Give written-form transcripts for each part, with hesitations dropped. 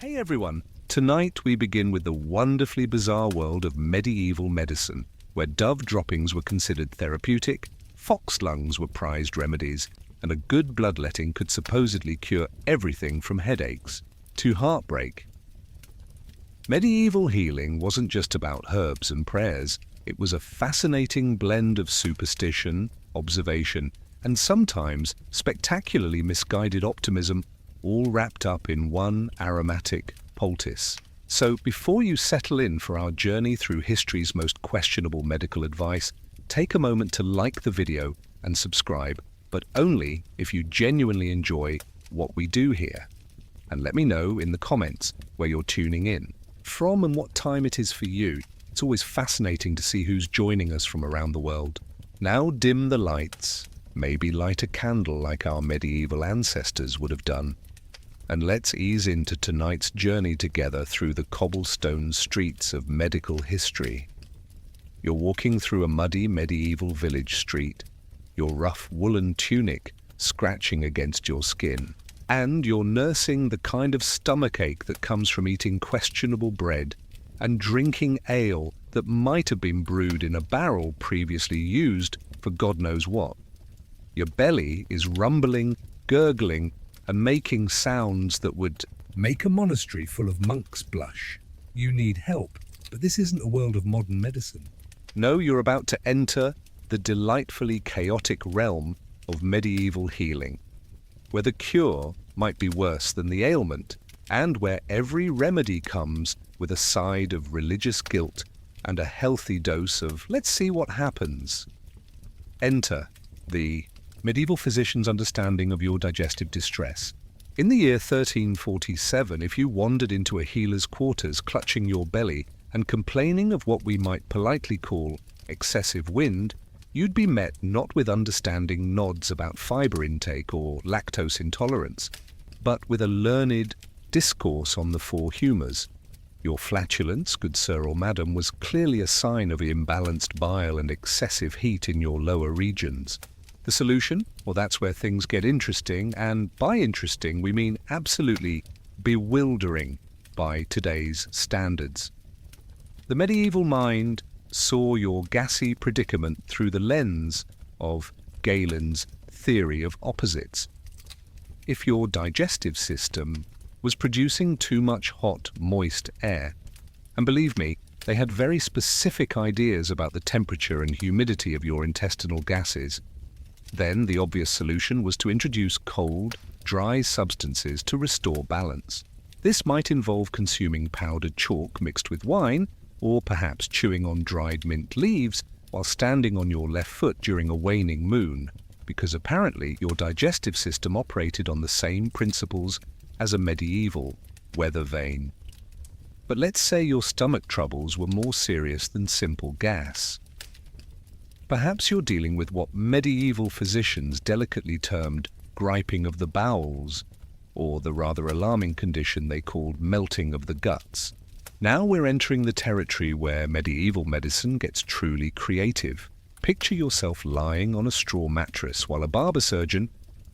Hey everyone! Tonight we begin with the wonderfully bizarre world of medieval medicine, where dove droppings were considered therapeutic, fox lungs were prized remedies, and a good bloodletting could supposedly cure everything from headaches to heartbreak. Medieval healing wasn't just about herbs and prayers. It was a fascinating blend of superstition, observation, and sometimes spectacularly misguided optimism, all wrapped up in one aromatic poultice. So before you settle in for our journey through history's most questionable medical advice, take a moment to like the video and subscribe, but only if you genuinely enjoy what we do here. And let me know in the comments where you're tuning in from and what time it is for you. It's always fascinating to see who's joining us from around the world. Now dim the lights, maybe light a candle like our medieval ancestors would have done. And let's ease into tonight's journey together through the cobblestone streets of medical history. You're walking through a muddy medieval village street, your rough woolen tunic scratching against your skin, and you're nursing the kind of stomachache that comes from eating questionable bread and drinking ale that might have been brewed in a barrel previously used for God knows what. Your belly is rumbling, gurgling, and making sounds that would make a monastery full of monks blush. You need help, but this isn't a world of modern medicine. No, you're about to enter the delightfully chaotic realm of medieval healing, where the cure might be worse than the ailment, and where every remedy comes with a side of religious guilt and a healthy dose of let's see what happens. Enter the medieval physician's understanding of your digestive distress. In the year 1347, if you wandered into a healer's quarters clutching your belly and complaining of what we might politely call excessive wind, you'd be met not with understanding nods about fiber intake or lactose intolerance, but with a learned discourse on the four humours. Your flatulence, good sir or madam, was clearly a sign of imbalanced bile and excessive heat in your lower regions. The solution? Well, that's where things get interesting, and by interesting we mean absolutely bewildering by today's standards. The medieval mind saw your gassy predicament through the lens of Galen's theory of opposites. If your digestive system was producing too much hot, moist air, and believe me, they had very specific ideas about the temperature and humidity of your intestinal gases, then the obvious solution was to introduce cold, dry substances to restore balance. This might involve consuming powdered chalk mixed with wine, or perhaps chewing on dried mint leaves while standing on your left foot during a waning moon, because apparently your digestive system operated on the same principles as a medieval weather vane. But let's say your stomach troubles were more serious than simple gas. Perhaps you're dealing with what medieval physicians delicately termed griping of the bowels, or the rather alarming condition they called melting of the guts. Now we're entering the territory where medieval medicine gets truly creative. Picture yourself lying on a straw mattress while a barber surgeon,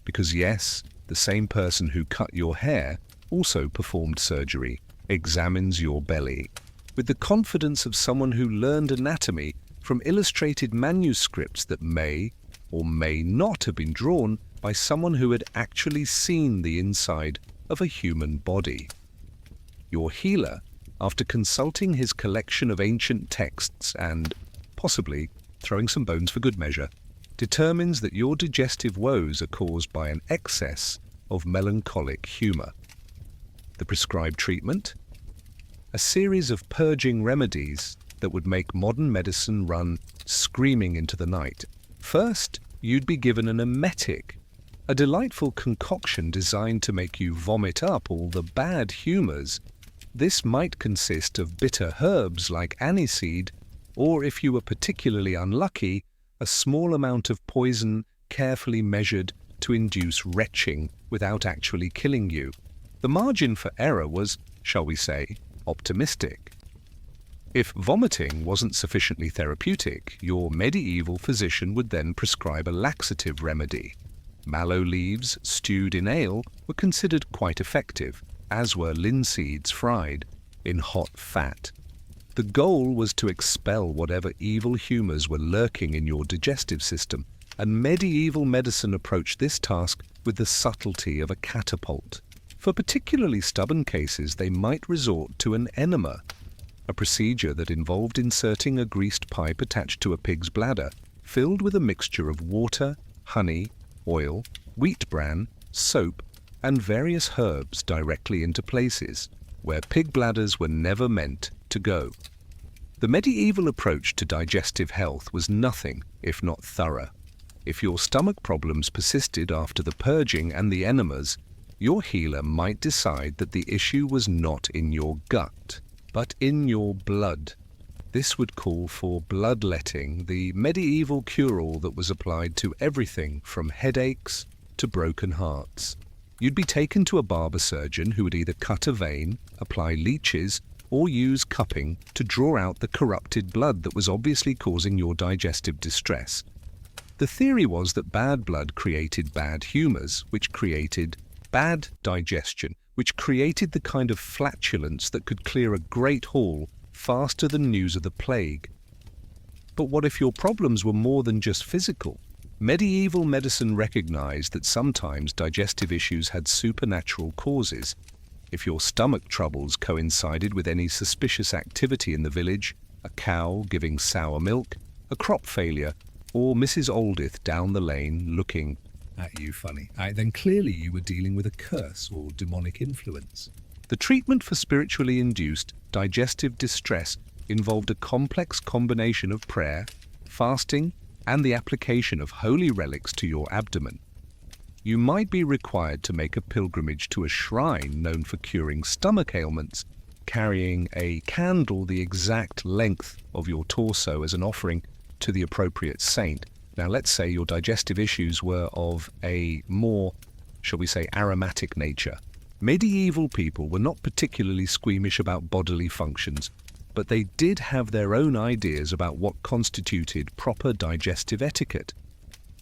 because yes, the same person who cut your hair also performed surgery, examines your belly. With the confidence of someone who learned anatomy from illustrated manuscripts that may or may not have been drawn by someone who had actually seen the inside of a human body. Your healer, after consulting his collection of ancient texts and, possibly, throwing some bones for good measure, determines that your digestive woes are caused by an excess of melancholic humour. The prescribed treatment? A series of purging remedies that would make modern medicine run screaming into the night. First, you'd be given an emetic, a delightful concoction designed to make you vomit up all the bad humours. This might consist of bitter herbs like aniseed, or if you were particularly unlucky, a small amount of poison carefully measured to induce retching without actually killing you. The margin for error was, shall we say, optimistic. If vomiting wasn't sufficiently therapeutic, your medieval physician would then prescribe a laxative remedy. Mallow leaves stewed in ale were considered quite effective, as were linseeds fried in hot fat. The goal was to expel whatever evil humors were lurking in your digestive system, and medieval medicine approached this task with the subtlety of a catapult. For particularly stubborn cases, they might resort to an enema, a procedure that involved inserting a greased pipe attached to a pig's bladder, filled with a mixture of water, honey, oil, wheat bran, soap, and various herbs directly into places where pig bladders were never meant to go. The medieval approach to digestive health was nothing if not thorough. If your stomach problems persisted after the purging and the enemas, your healer might decide that the issue was not in your gut, but in your blood. This would call for bloodletting, the medieval cure-all that was applied to everything from headaches to broken hearts. You'd be taken to a barber surgeon who would either cut a vein, apply leeches, or use cupping to draw out the corrupted blood that was obviously causing your digestive distress. The theory was that bad blood created bad humors, which created bad digestion, which created the kind of flatulence that could clear a great hall faster than news of the plague. But what if your problems were more than just physical? Medieval medicine recognized that sometimes digestive issues had supernatural causes. If your stomach troubles coincided with any suspicious activity in the village, a cow giving sour milk, a crop failure, or Mrs. Oldith down the lane looking at you funny, then clearly you were dealing with a curse or demonic influence. The treatment for spiritually induced digestive distress involved a complex combination of prayer, fasting, and the application of holy relics to your abdomen. You might be required to make a pilgrimage to a shrine known for curing stomach ailments, carrying a candle the exact length of your torso as an offering to the appropriate saint. Now, let's say your digestive issues were of a more, shall we say, aromatic nature. Medieval people were not particularly squeamish about bodily functions, but they did have their own ideas about what constituted proper digestive etiquette.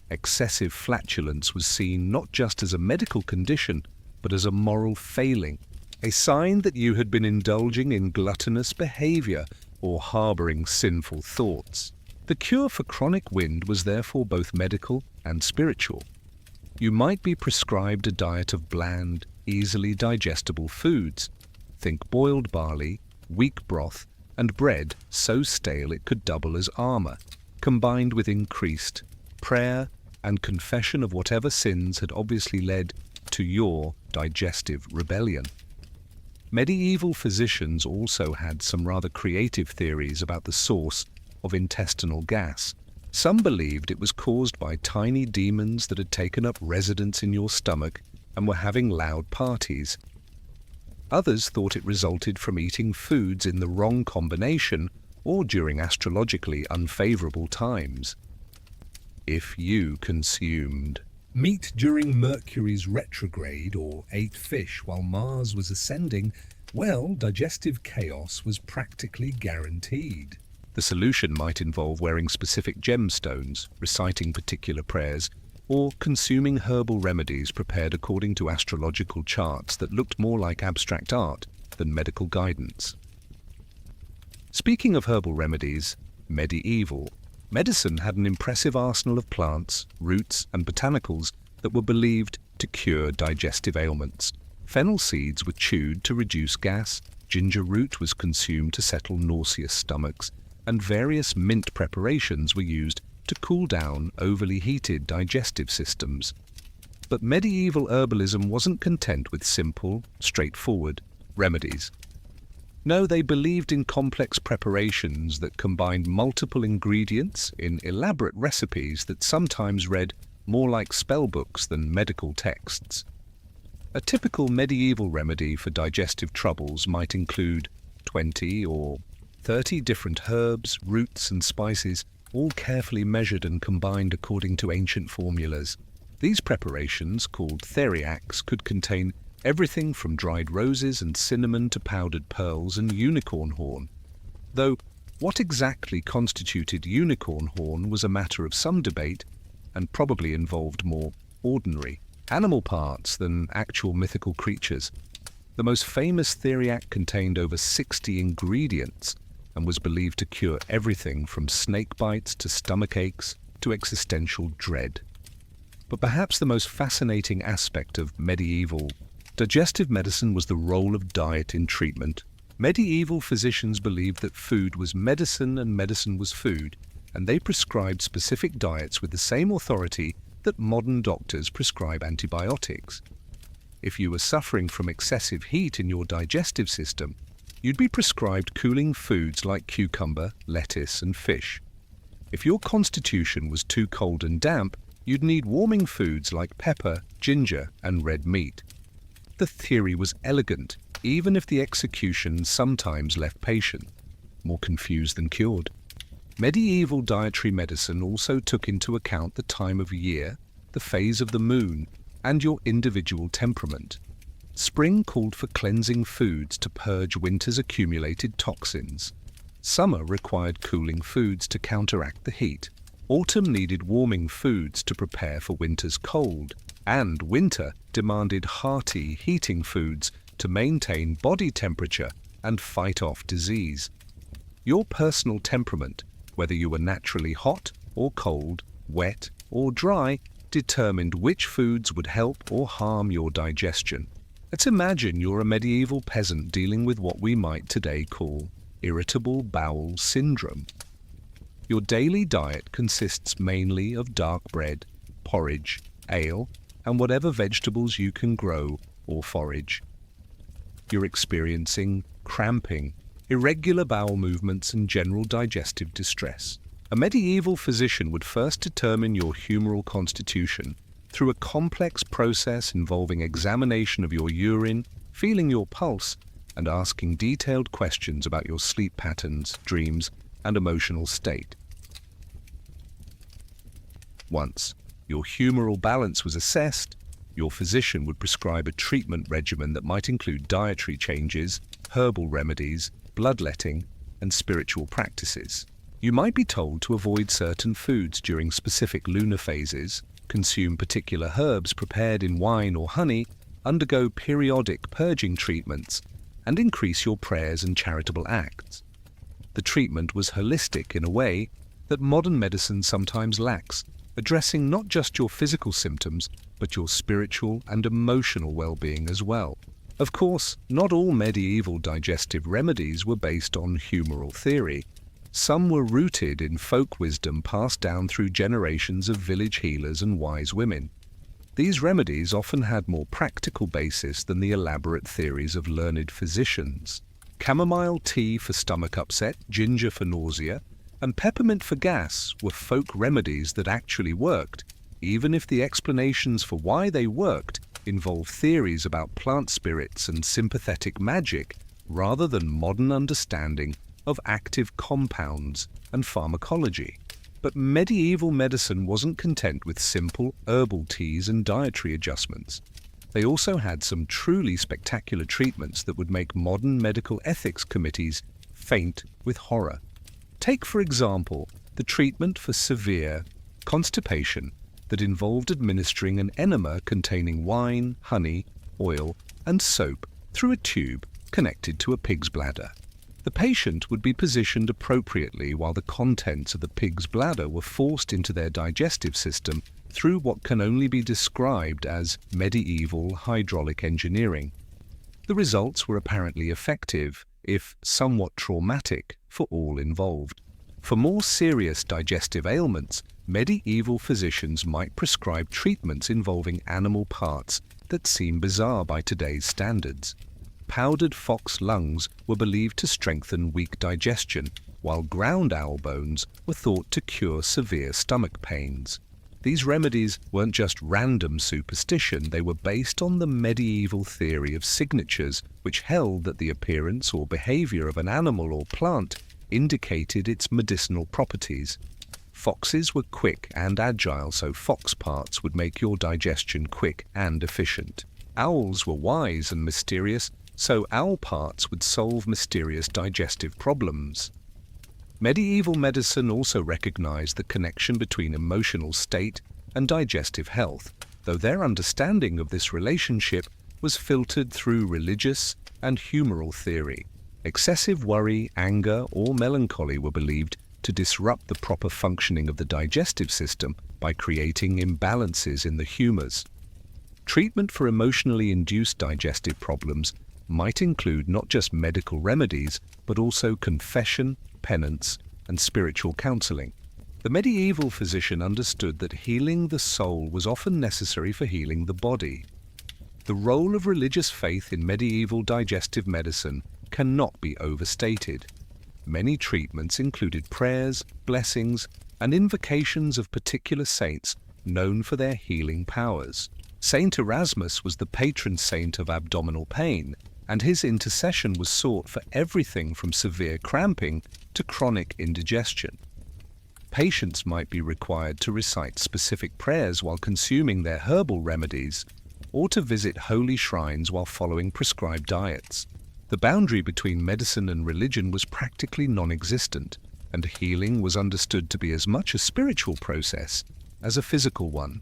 Excessive flatulence was seen not just as a medical condition, but as a moral failing, a sign that you had been indulging in gluttonous behavior or harboring sinful thoughts. The cure for chronic wind was therefore both medical and spiritual. You might be prescribed a diet of bland, easily digestible foods. Think boiled barley, weak broth, and bread so stale it could double as armor, combined with increased prayer and confession of whatever sins had obviously led to your digestive rebellion. Medieval physicians also had some rather creative theories about the source of intestinal gas. Some believed it was caused by tiny demons that had taken up residence in your stomach and were having loud parties. Others thought it resulted from eating foods in the wrong combination or during astrologically unfavorable times. If you consumed meat during Mercury's retrograde or ate fish while Mars was ascending, well, digestive chaos was practically guaranteed. The solution might involve wearing specific gemstones, reciting particular prayers, or consuming herbal remedies prepared according to astrological charts that looked more like abstract art than medical guidance. Speaking of herbal remedies, medieval medicine had an impressive arsenal of plants, roots, and botanicals that were believed to cure digestive ailments. Fennel seeds were chewed to reduce gas, ginger root was consumed to settle nauseous stomachs, and various mint preparations were used to cool down overly heated digestive systems. But medieval herbalism wasn't content with simple, straightforward remedies. No, they believed in complex preparations that combined multiple ingredients in elaborate recipes that sometimes read more like spell books than medical texts. A typical medieval remedy for digestive troubles might include 20 or 30 different herbs, roots, and spices, all carefully measured and combined according to ancient formulas. These preparations, called theriacs, could contain everything from dried roses and cinnamon to powdered pearls and unicorn horn. Though what exactly constituted unicorn horn was a matter of some debate and probably involved more ordinary animal parts than actual mythical creatures. The most famous theriac contained over 60 ingredients and was believed to cure everything from snake bites to stomach aches to existential dread. But perhaps the most fascinating aspect of medieval digestive medicine was the role of diet in treatment. Medieval physicians believed that food was medicine and medicine was food, and they prescribed specific diets with the same authority that modern doctors prescribe antibiotics. If you were suffering from excessive heat in your digestive system, you'd be prescribed cooling foods like cucumber, lettuce, and fish. If your constitution was too cold and damp, you'd need warming foods like pepper, ginger, and red meat. The theory was elegant, even if the execution sometimes left patient more confused than cured. Medieval dietary medicine also took into account the time of year, the phase of the moon, and your individual temperament. Spring called for cleansing foods to purge winter's accumulated toxins. Summer required cooling foods to counteract the heat. Autumn needed warming foods to prepare for winter's cold. And winter demanded hearty, heating foods to maintain body temperature and fight off disease. Your personal temperament, whether you were naturally hot or cold, wet or dry, determined which foods would help or harm your digestion. Let's imagine you're a medieval peasant dealing with what we might today call irritable bowel syndrome. Your daily diet consists mainly of dark bread, porridge, ale, and whatever vegetables you can grow or forage. You're experiencing cramping, irregular bowel movements, and general digestive distress. A medieval physician would first determine your humoral constitution through a complex process involving examination of your urine, feeling your pulse, and asking detailed questions about your sleep patterns, dreams, and emotional state. Once your humoral balance was assessed, your physician would prescribe a treatment regimen that might include dietary changes, herbal remedies, bloodletting, and spiritual practices. You might be told to avoid certain foods during specific lunar phases, consume particular herbs prepared in wine or honey, undergo periodic purging treatments, and increase your prayers and charitable acts. The treatment was holistic in a way that modern medicine sometimes lacks, addressing not just your physical symptoms, but your spiritual and emotional well-being as well. Of course, not all medieval digestive remedies were based on humoral theory. Some were rooted in folk wisdom passed down through generations of village healers and wise women. These remedies often had more practical basis than the elaborate theories of learned physicians. Chamomile tea for stomach upset, ginger for nausea, and peppermint for gas were folk remedies that actually worked, even if the explanations for why they worked involved theories about plant spirits and sympathetic magic rather than modern understanding of active compounds and pharmacology. But medieval medicine wasn't content with simple herbal teas and dietary adjustments. They also had some truly spectacular treatments that would make modern medical ethics committees faint with horror. Take, for example, the treatment for severe constipation that involved administering an enema containing wine, honey, oil, and soap through a tube connected to a pig's bladder. The patient would be positioned appropriately while the contents of the pig's bladder were forced into their digestive system through what can only be described as medieval hydraulic engineering. The results were apparently effective, if somewhat traumatic, for all involved. For more serious digestive ailments, medieval physicians might prescribe treatments involving animal parts that seem bizarre by today's standards. Powdered fox lungs were believed to strengthen weak digestion, while ground owl bones were thought to cure severe stomach pains. These remedies weren't just random superstition, they were based on the medieval theory of signatures, which held that the appearance or behavior of an animal or plant indicated its medicinal properties. Foxes were quick and agile, so fox parts would make your digestion quick and efficient. Owls were wise and mysterious, so owl parts would solve mysterious digestive problems. Medieval medicine also recognized the connection between emotional state and digestive health, though their understanding of this relationship was filtered through religious and humoral theory. Excessive worry, anger, or melancholy were believed to disrupt the proper functioning of the digestive system by creating imbalances in the humors. Treatment for emotionally induced digestive problems might include not just medical remedies, but also confession, penance, and spiritual counseling. The medieval physician understood that healing the soul was often necessary for healing the body. The role of religious faith in medieval digestive medicine cannot be overstated. Many treatments included prayers, blessings, and invocations of particular saints known for their healing powers. Saint Erasmus was the patron saint of abdominal pain, and his intercession was sought for everything from severe cramping to chronic indigestion. Patients might be required to recite specific prayers while consuming their herbal remedies, or to visit holy shrines while following prescribed diets. The boundary between medicine and religion was practically non-existent, and healing was understood to be as much a spiritual process as a physical one.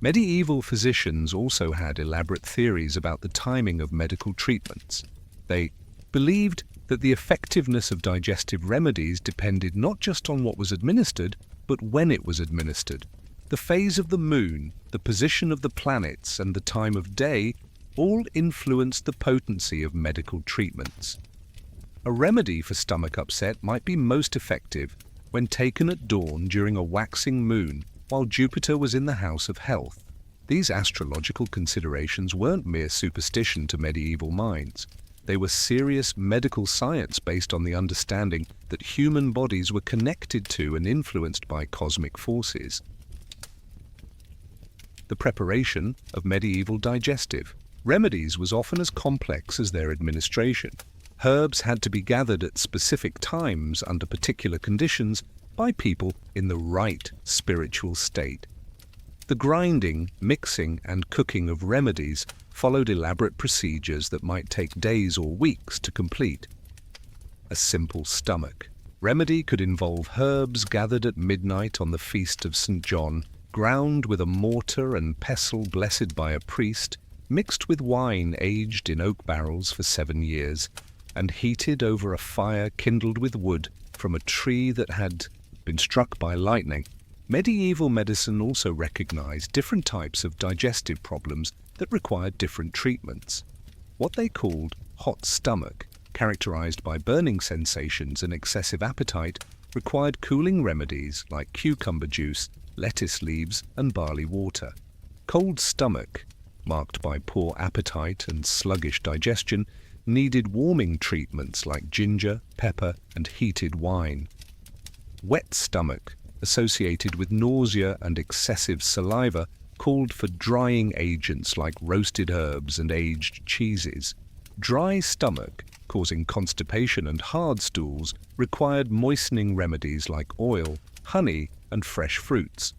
Medieval physicians also had elaborate theories about the timing of medical treatments. They believed that the effectiveness of digestive remedies depended not just on what was administered, but when it was administered. The phase of the moon, the position of the planets, and the time of day all influenced the potency of medical treatments. A remedy for stomach upset might be most effective when taken at dawn during a waxing moon while Jupiter was in the house of health. These astrological considerations weren't mere superstition to medieval minds. They were serious medical science based on the understanding that human bodies were connected to and influenced by cosmic forces. The preparation of medieval digestive remedies was often as complex as their administration. Herbs had to be gathered at specific times under particular conditions by people in the right spiritual state. The grinding, mixing, and cooking of remedies followed elaborate procedures that might take days or weeks to complete. A simple stomach remedy could involve herbs gathered at midnight on the feast of St. John, ground with a mortar and pestle blessed by a priest, mixed with wine aged in oak barrels for 7 years, and heated over a fire kindled with wood from a tree that had been struck by lightning. Medieval medicine also recognized different types of digestive problems that required different treatments. What they called hot stomach, characterized by burning sensations and excessive appetite, required cooling remedies like cucumber juice, lettuce leaves, and barley water. Cold stomach, marked by poor appetite and sluggish digestion, needed warming treatments like ginger, pepper, and heated wine. Wet stomach, associated with nausea and excessive saliva, called for drying agents like roasted herbs and aged cheeses. Dry stomach, causing constipation and hard stools, required moistening remedies like oil, honey, and fresh fruits.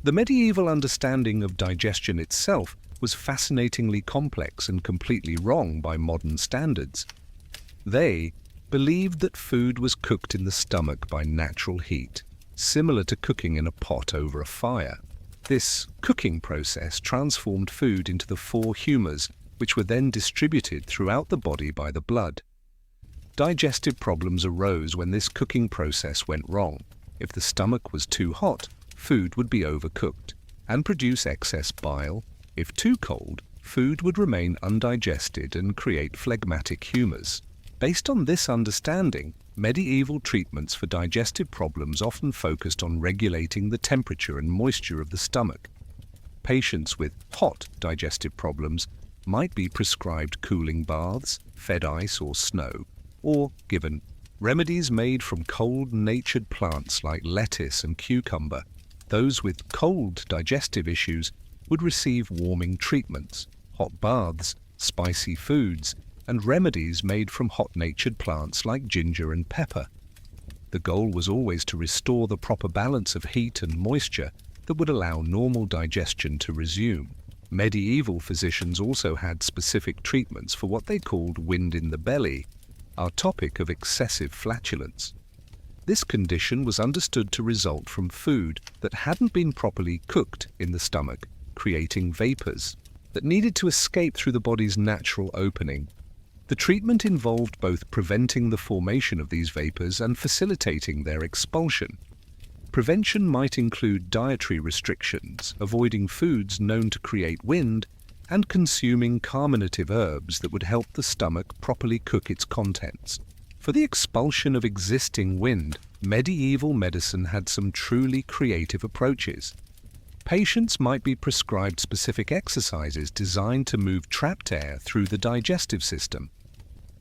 The medieval understanding of digestion itself was fascinatingly complex and completely wrong by modern standards. They believed that food was cooked in the stomach by natural heat, similar to cooking in a pot over a fire. This cooking process transformed food into the 4 humors, which were then distributed throughout the body by the blood. Digestive problems arose when this cooking process went wrong. If the stomach was too hot, food would be overcooked and produce excess bile. If too cold, food would remain undigested and create phlegmatic humors. Based on this understanding, medieval treatments for digestive problems often focused on regulating the temperature and moisture of the stomach. Patients with hot digestive problems might be prescribed cooling baths, fed ice or snow, or given remedies made from cold-natured plants like lettuce and cucumber. Those with cold digestive issues would receive warming treatments, hot baths, spicy foods, and remedies made from hot-natured plants like ginger and pepper. The goal was always to restore the proper balance of heat and moisture that would allow normal digestion to resume. Medieval physicians also had specific treatments for what they called wind in the belly, our topic of excessive flatulence. This condition was understood to result from food that hadn't been properly cooked in the stomach, creating vapors. that needed to escape through the body's natural opening. The treatment involved both preventing the formation of these vapors and facilitating their expulsion. Prevention might include dietary restrictions, avoiding foods known to create wind, and consuming carminative herbs that would help the stomach properly cook its contents. For the expulsion of existing wind, medieval medicine had some truly creative approaches. Patients might be prescribed specific exercises designed to move trapped air through the digestive system.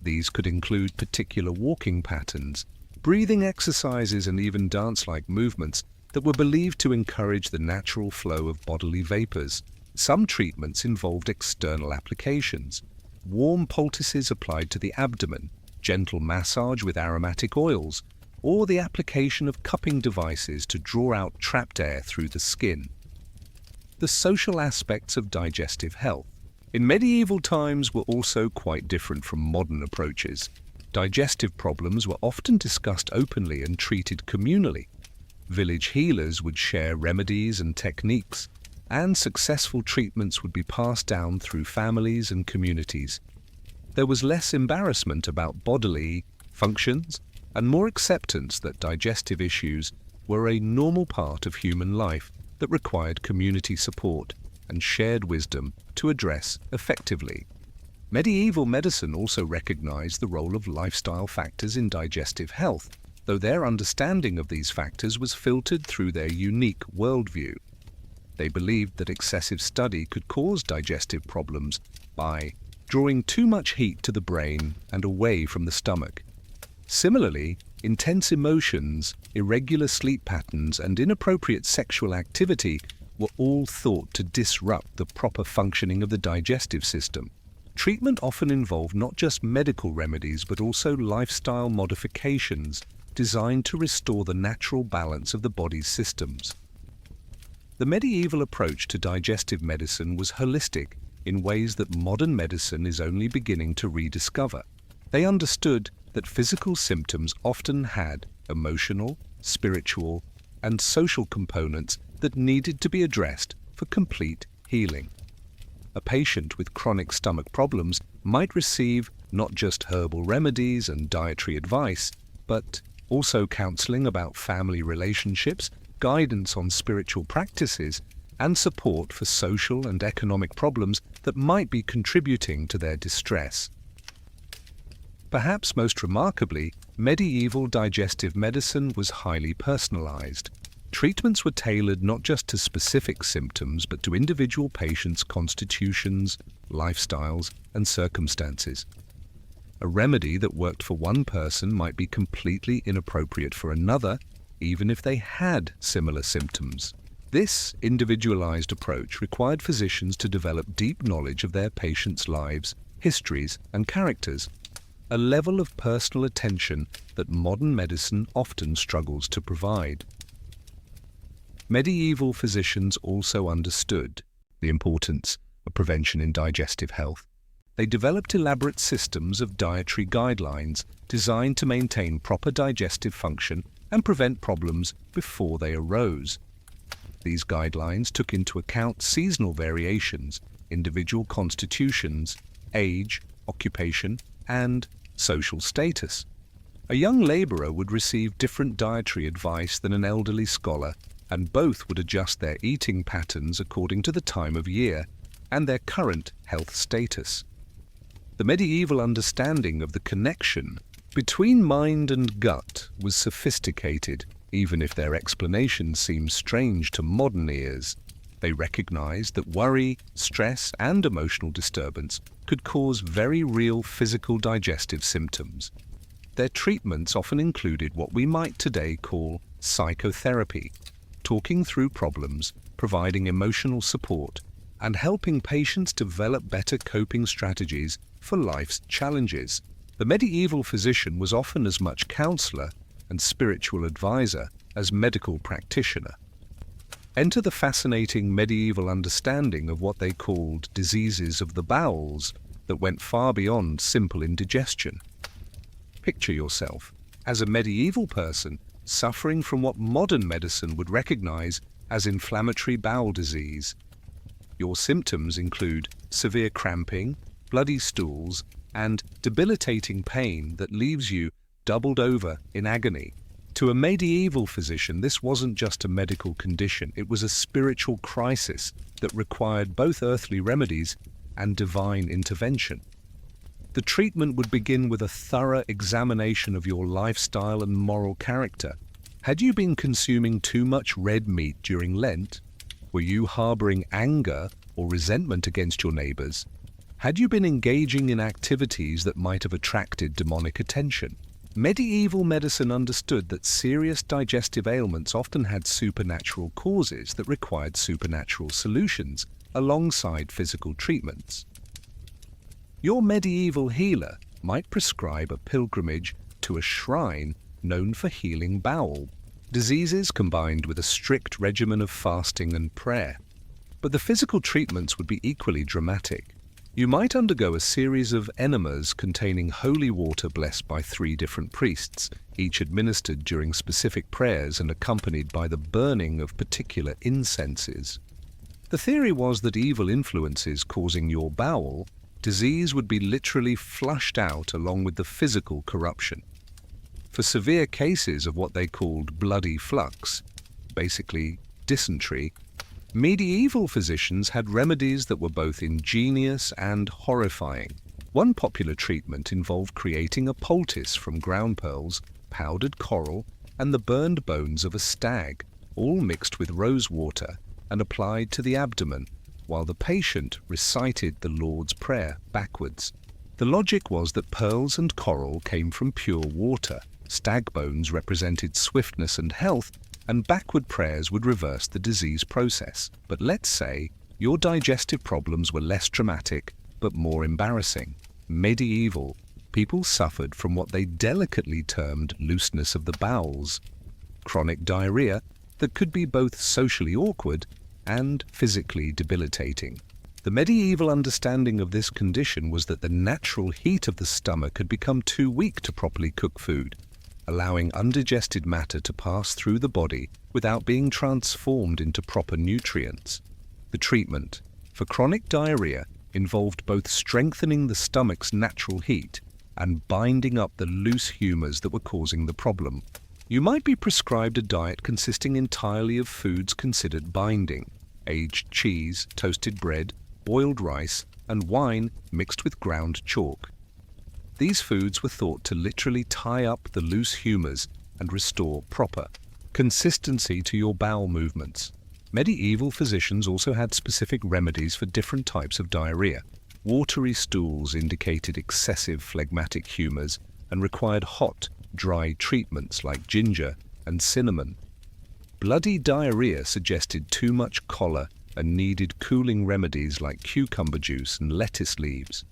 These could include particular walking patterns, breathing exercises, and even dance-like movements that were believed to encourage the natural flow of bodily vapors. Some treatments involved external applications, warm poultices applied to the abdomen, gentle massage with aromatic oils, or the application of cupping devices to draw out trapped air through the skin. The social aspects of digestive health in medieval times were also quite different from modern approaches. Digestive problems were often discussed openly and treated communally. Village healers would share remedies and techniques, and successful treatments would be passed down through families and communities. There was less embarrassment about bodily functions and more acceptance that digestive issues were a normal part of human life that required community support and shared wisdom to address effectively. Medieval medicine also recognized the role of lifestyle factors in digestive health, though their understanding of these factors was filtered through their unique worldview. They believed that excessive study could cause digestive problems by drawing too much heat to the brain and away from the stomach. Similarly, intense emotions, irregular sleep patterns, and inappropriate sexual activity were all thought to disrupt the proper functioning of the digestive system. Treatment often involved not just medical remedies but also lifestyle modifications designed to restore the natural balance of the body's systems. The medieval approach to digestive medicine was holistic in ways that modern medicine is only beginning to rediscover. They understood that physical symptoms often had emotional, spiritual, and social components that needed to be addressed for complete healing. A patient with chronic stomach problems might receive not just herbal remedies and dietary advice, but also counseling about family relationships, guidance on spiritual practices, and support for social and economic problems that might be contributing to their distress. Perhaps most remarkably, medieval digestive medicine was highly personalized. Treatments were tailored not just to specific symptoms but to individual patients' constitutions, lifestyles, and circumstances. A remedy that worked for one person might be completely inappropriate for another, even if they had similar symptoms. This individualized approach required physicians to develop deep knowledge of their patients' lives, histories, and characters, a level of personal attention that modern medicine often struggles to provide. Medieval physicians also understood the importance of prevention in digestive health. They developed elaborate systems of dietary guidelines designed to maintain proper digestive function and prevent problems before they arose. These guidelines took into account seasonal variations, individual constitutions, age, occupation, and social status. A young laborer would receive different dietary advice than an elderly scholar, and both would adjust their eating patterns according to the time of year and their current health status. The medieval understanding of the connection between mind and gut was sophisticated, even if their explanation seems strange to modern ears. They recognized that worry, stress, and emotional disturbance could cause very real physical digestive symptoms. Their treatments often included what we might today call psychotherapy, talking through problems, providing emotional support, and helping patients develop better coping strategies for life's challenges. The medieval physician was often as much counselor and spiritual advisor as medical practitioner. Enter the fascinating medieval understanding of what they called diseases of the bowels that went far beyond simple indigestion. Picture yourself as a medieval person suffering from what modern medicine would recognize as inflammatory bowel disease. Your symptoms include severe cramping, bloody stools, and debilitating pain that leaves you doubled over in agony. To a medieval physician, this wasn't just a medical condition, it was a spiritual crisis that required both earthly remedies and divine intervention. The treatment would begin with a thorough examination of your lifestyle and moral character. Had you been consuming too much red meat during Lent? Were you harboring anger or resentment against your neighbors? Had you been engaging in activities that might have attracted demonic attention? Medieval medicine understood that serious digestive ailments often had supernatural causes that required supernatural solutions alongside physical treatments. Your medieval healer might prescribe a pilgrimage to a shrine known for healing bowel diseases combined with a strict regimen of fasting and prayer. But the physical treatments would be equally dramatic. You might undergo a series of enemas containing holy water blessed by 3 different priests, each administered during specific prayers and accompanied by the burning of particular incenses. The theory was that evil influences causing your bowel disease would be literally flushed out along with the physical corruption. For severe cases of what they called bloody flux, basically dysentery, medieval physicians had remedies that were both ingenious and horrifying. One popular treatment involved creating a poultice from ground pearls, powdered coral, and the burned bones of a stag, all mixed with rose water and applied to the abdomen, while the patient recited the Lord's Prayer backwards. The logic was that pearls and coral came from pure water, stag bones represented swiftness and health, and backward prayers would reverse the disease process. But let's say your digestive problems were less dramatic but more embarrassing. Medieval people suffered from what they delicately termed looseness of the bowels, chronic diarrhea that could be both socially awkward and physically debilitating. The medieval understanding of this condition was that the natural heat of the stomach had become too weak to properly cook food, allowing undigested matter to pass through the body without being transformed into proper nutrients. The treatment for chronic diarrhea involved both strengthening the stomach's natural heat and binding up the loose humors that were causing the problem. You might be prescribed a diet consisting entirely of foods considered binding: aged cheese, toasted bread, boiled rice, and wine mixed with ground chalk. These foods were thought to literally tie up the loose humors and restore proper consistency to your bowel movements. Medieval physicians also had specific remedies for different types of diarrhea. Watery stools indicated excessive phlegmatic humors and required hot, dry treatments like ginger and cinnamon. Bloody diarrhea suggested too much choler and needed cooling remedies like cucumber juice and lettuce leaves.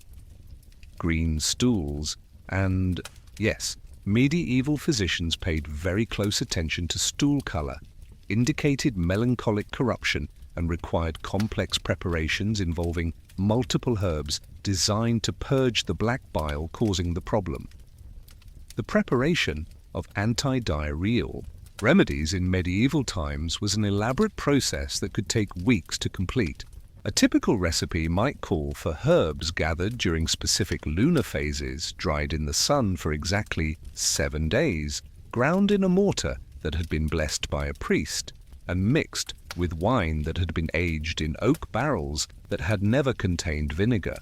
Green stools, and yes, medieval physicians paid very close attention to stool color, indicated melancholic corruption, and required complex preparations involving multiple herbs designed to purge the black bile causing the problem. The preparation of anti-diarrheal remedies in medieval times was an elaborate process that could take weeks to complete. A typical recipe might call for herbs gathered during specific lunar phases, dried in the sun for exactly 7 days, ground in a mortar that had been blessed by a priest, and mixed with wine that had been aged in oak barrels that had never contained vinegar.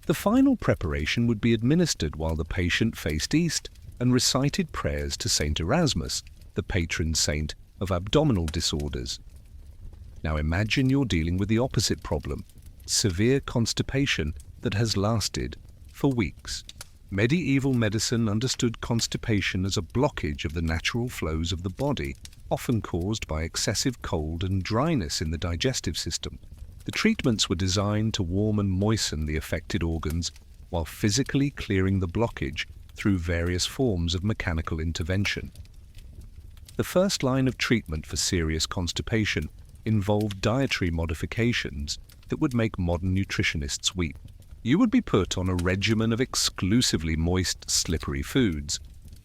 The final preparation would be administered while the patient faced east and recited prayers to Saint Erasmus, the patron saint of abdominal disorders. Now imagine you're dealing with the opposite problem: severe constipation that has lasted for weeks. Medieval medicine understood constipation as a blockage of the natural flows of the body, often caused by excessive cold and dryness in the digestive system. The treatments were designed to warm and moisten the affected organs while physically clearing the blockage through various forms of mechanical intervention. The first line of treatment for serious constipation involved dietary modifications that would make modern nutritionists weep. You would be put on a regimen of exclusively moist, slippery foods: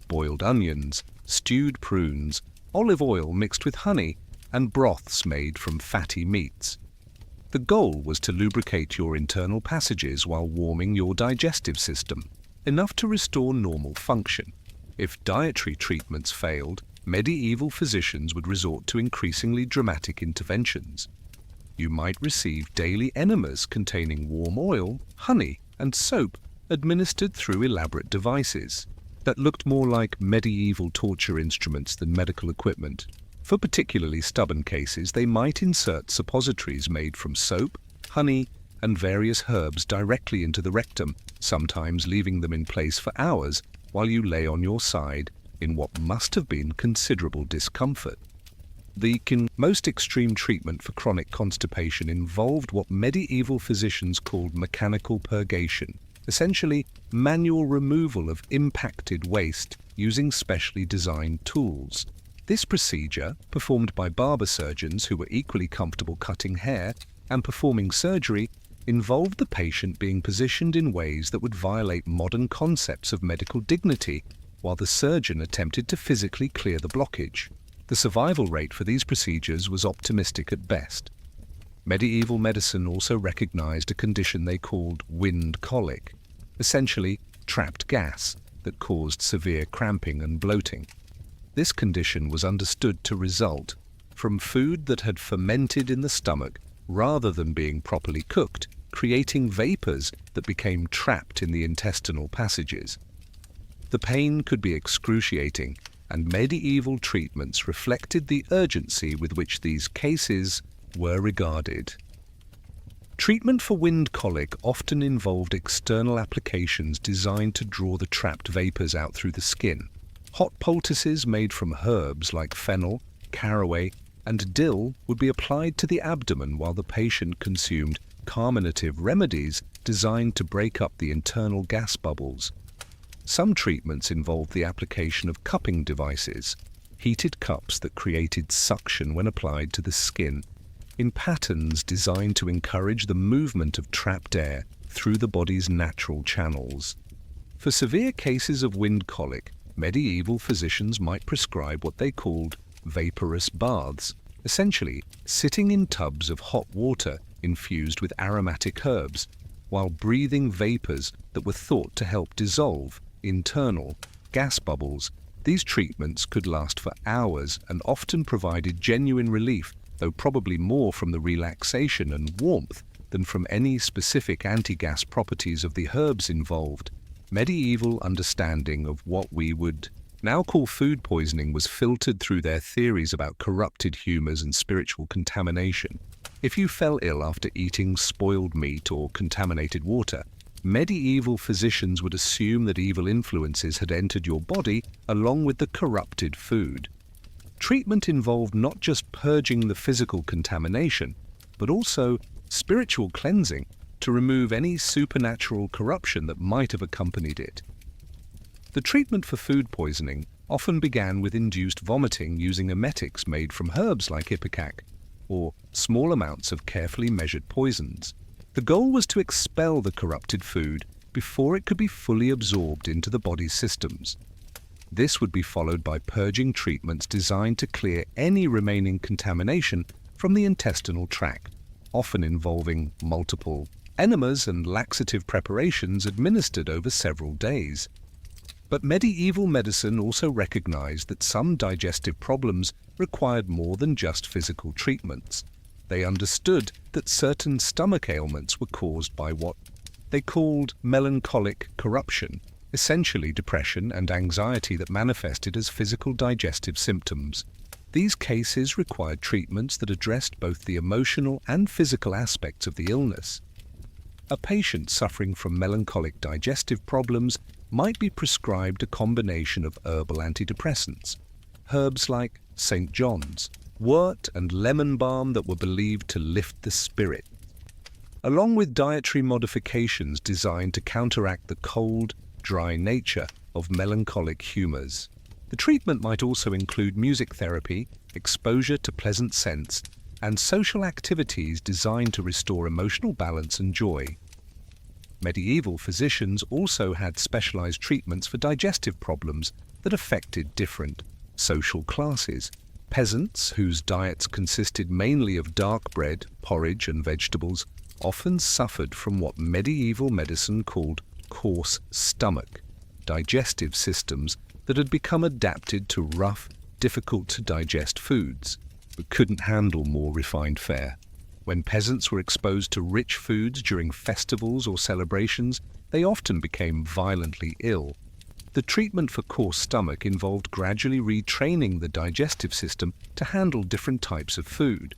boiled onions, stewed prunes, olive oil mixed with honey, and broths made from fatty meats. The goal was to lubricate your internal passages while warming your digestive system, enough to restore normal function. If dietary treatments failed, medieval physicians would resort to increasingly dramatic interventions. You might receive daily enemas containing warm oil, honey, and soap administered through elaborate devices that looked more like medieval torture instruments than medical equipment. For particularly stubborn cases, they might insert suppositories made from soap, honey, and various herbs directly into the rectum, sometimes leaving them in place for hours while you lay on your side in what must have been considerable discomfort. The most extreme treatment for chronic constipation involved what medieval physicians called mechanical purgation, essentially manual removal of impacted waste using specially designed tools. This procedure, performed by barber surgeons who were equally comfortable cutting hair and performing surgery, involved the patient being positioned in ways that would violate modern concepts of medical dignity, while the surgeon attempted to physically clear the blockage. The survival rate for these procedures was optimistic at best. Medieval medicine also recognized a condition they called wind colic, essentially trapped gas that caused severe cramping and bloating. This condition was understood to result from food that had fermented in the stomach rather than being properly cooked, creating vapors that became trapped in the intestinal passages. The pain could be excruciating, and medieval treatments reflected the urgency with which these cases were regarded. Treatment for wind colic often involved external applications designed to draw the trapped vapors out through the skin. Hot poultices made from herbs like fennel, caraway, and dill would be applied to the abdomen while the patient consumed carminative remedies designed to break up the internal gas bubbles. Some treatments involved the application of cupping devices, heated cups that created suction when applied to the skin, in patterns designed to encourage the movement of trapped air through the body's natural channels. For severe cases of wind colic, medieval physicians might prescribe what they called vaporous baths, essentially sitting in tubs of hot water infused with aromatic herbs, while breathing vapors that were thought to help dissolve internal gas bubbles. These treatments could last for hours and often provided genuine relief, though probably more from the relaxation and warmth than from any specific anti-gas properties of the herbs involved. Medieval understanding of what we would now call food poisoning was filtered through their theories about corrupted humors and spiritual contamination. If you fell ill after eating spoiled meat or contaminated water, medieval physicians would assume that evil influences had entered your body along with the corrupted food. Treatment involved not just purging the physical contamination, but also spiritual cleansing to remove any supernatural corruption that might have accompanied it. The treatment for food poisoning often began with induced vomiting using emetics made from herbs like ipecac, or small amounts of carefully measured poisons. The goal was to expel the corrupted food before it could be fully absorbed into the body's systems. This would be followed by purging treatments designed to clear any remaining contamination from the intestinal tract, often involving multiple enemas and laxative preparations administered over several days. But medieval medicine also recognized that some digestive problems required more than just physical treatments. They understood that certain stomach ailments were caused by what they called melancholic corruption, essentially depression and anxiety that manifested as physical digestive symptoms. These cases required treatments that addressed both the emotional and physical aspects of the illness. A patient suffering from melancholic digestive problems might be prescribed a combination of herbal antidepressants, herbs like St. John's, wort and lemon balm that were believed to lift the spirit, along with dietary modifications designed to counteract the cold, dry nature of melancholic humors. The treatment might also include music therapy, exposure to pleasant scents, and social activities designed to restore emotional balance and joy. Medieval physicians also had specialized treatments for digestive problems that affected different social classes. Peasants, whose diets consisted mainly of dark bread, porridge and vegetables, often suffered from what medieval medicine called coarse stomach, digestive systems that had become adapted to rough, difficult-to-digest foods, but couldn't handle more refined fare. When peasants were exposed to rich foods during festivals or celebrations, they often became violently ill. The treatment for coarse stomach involved gradually retraining the digestive system to handle different types of food.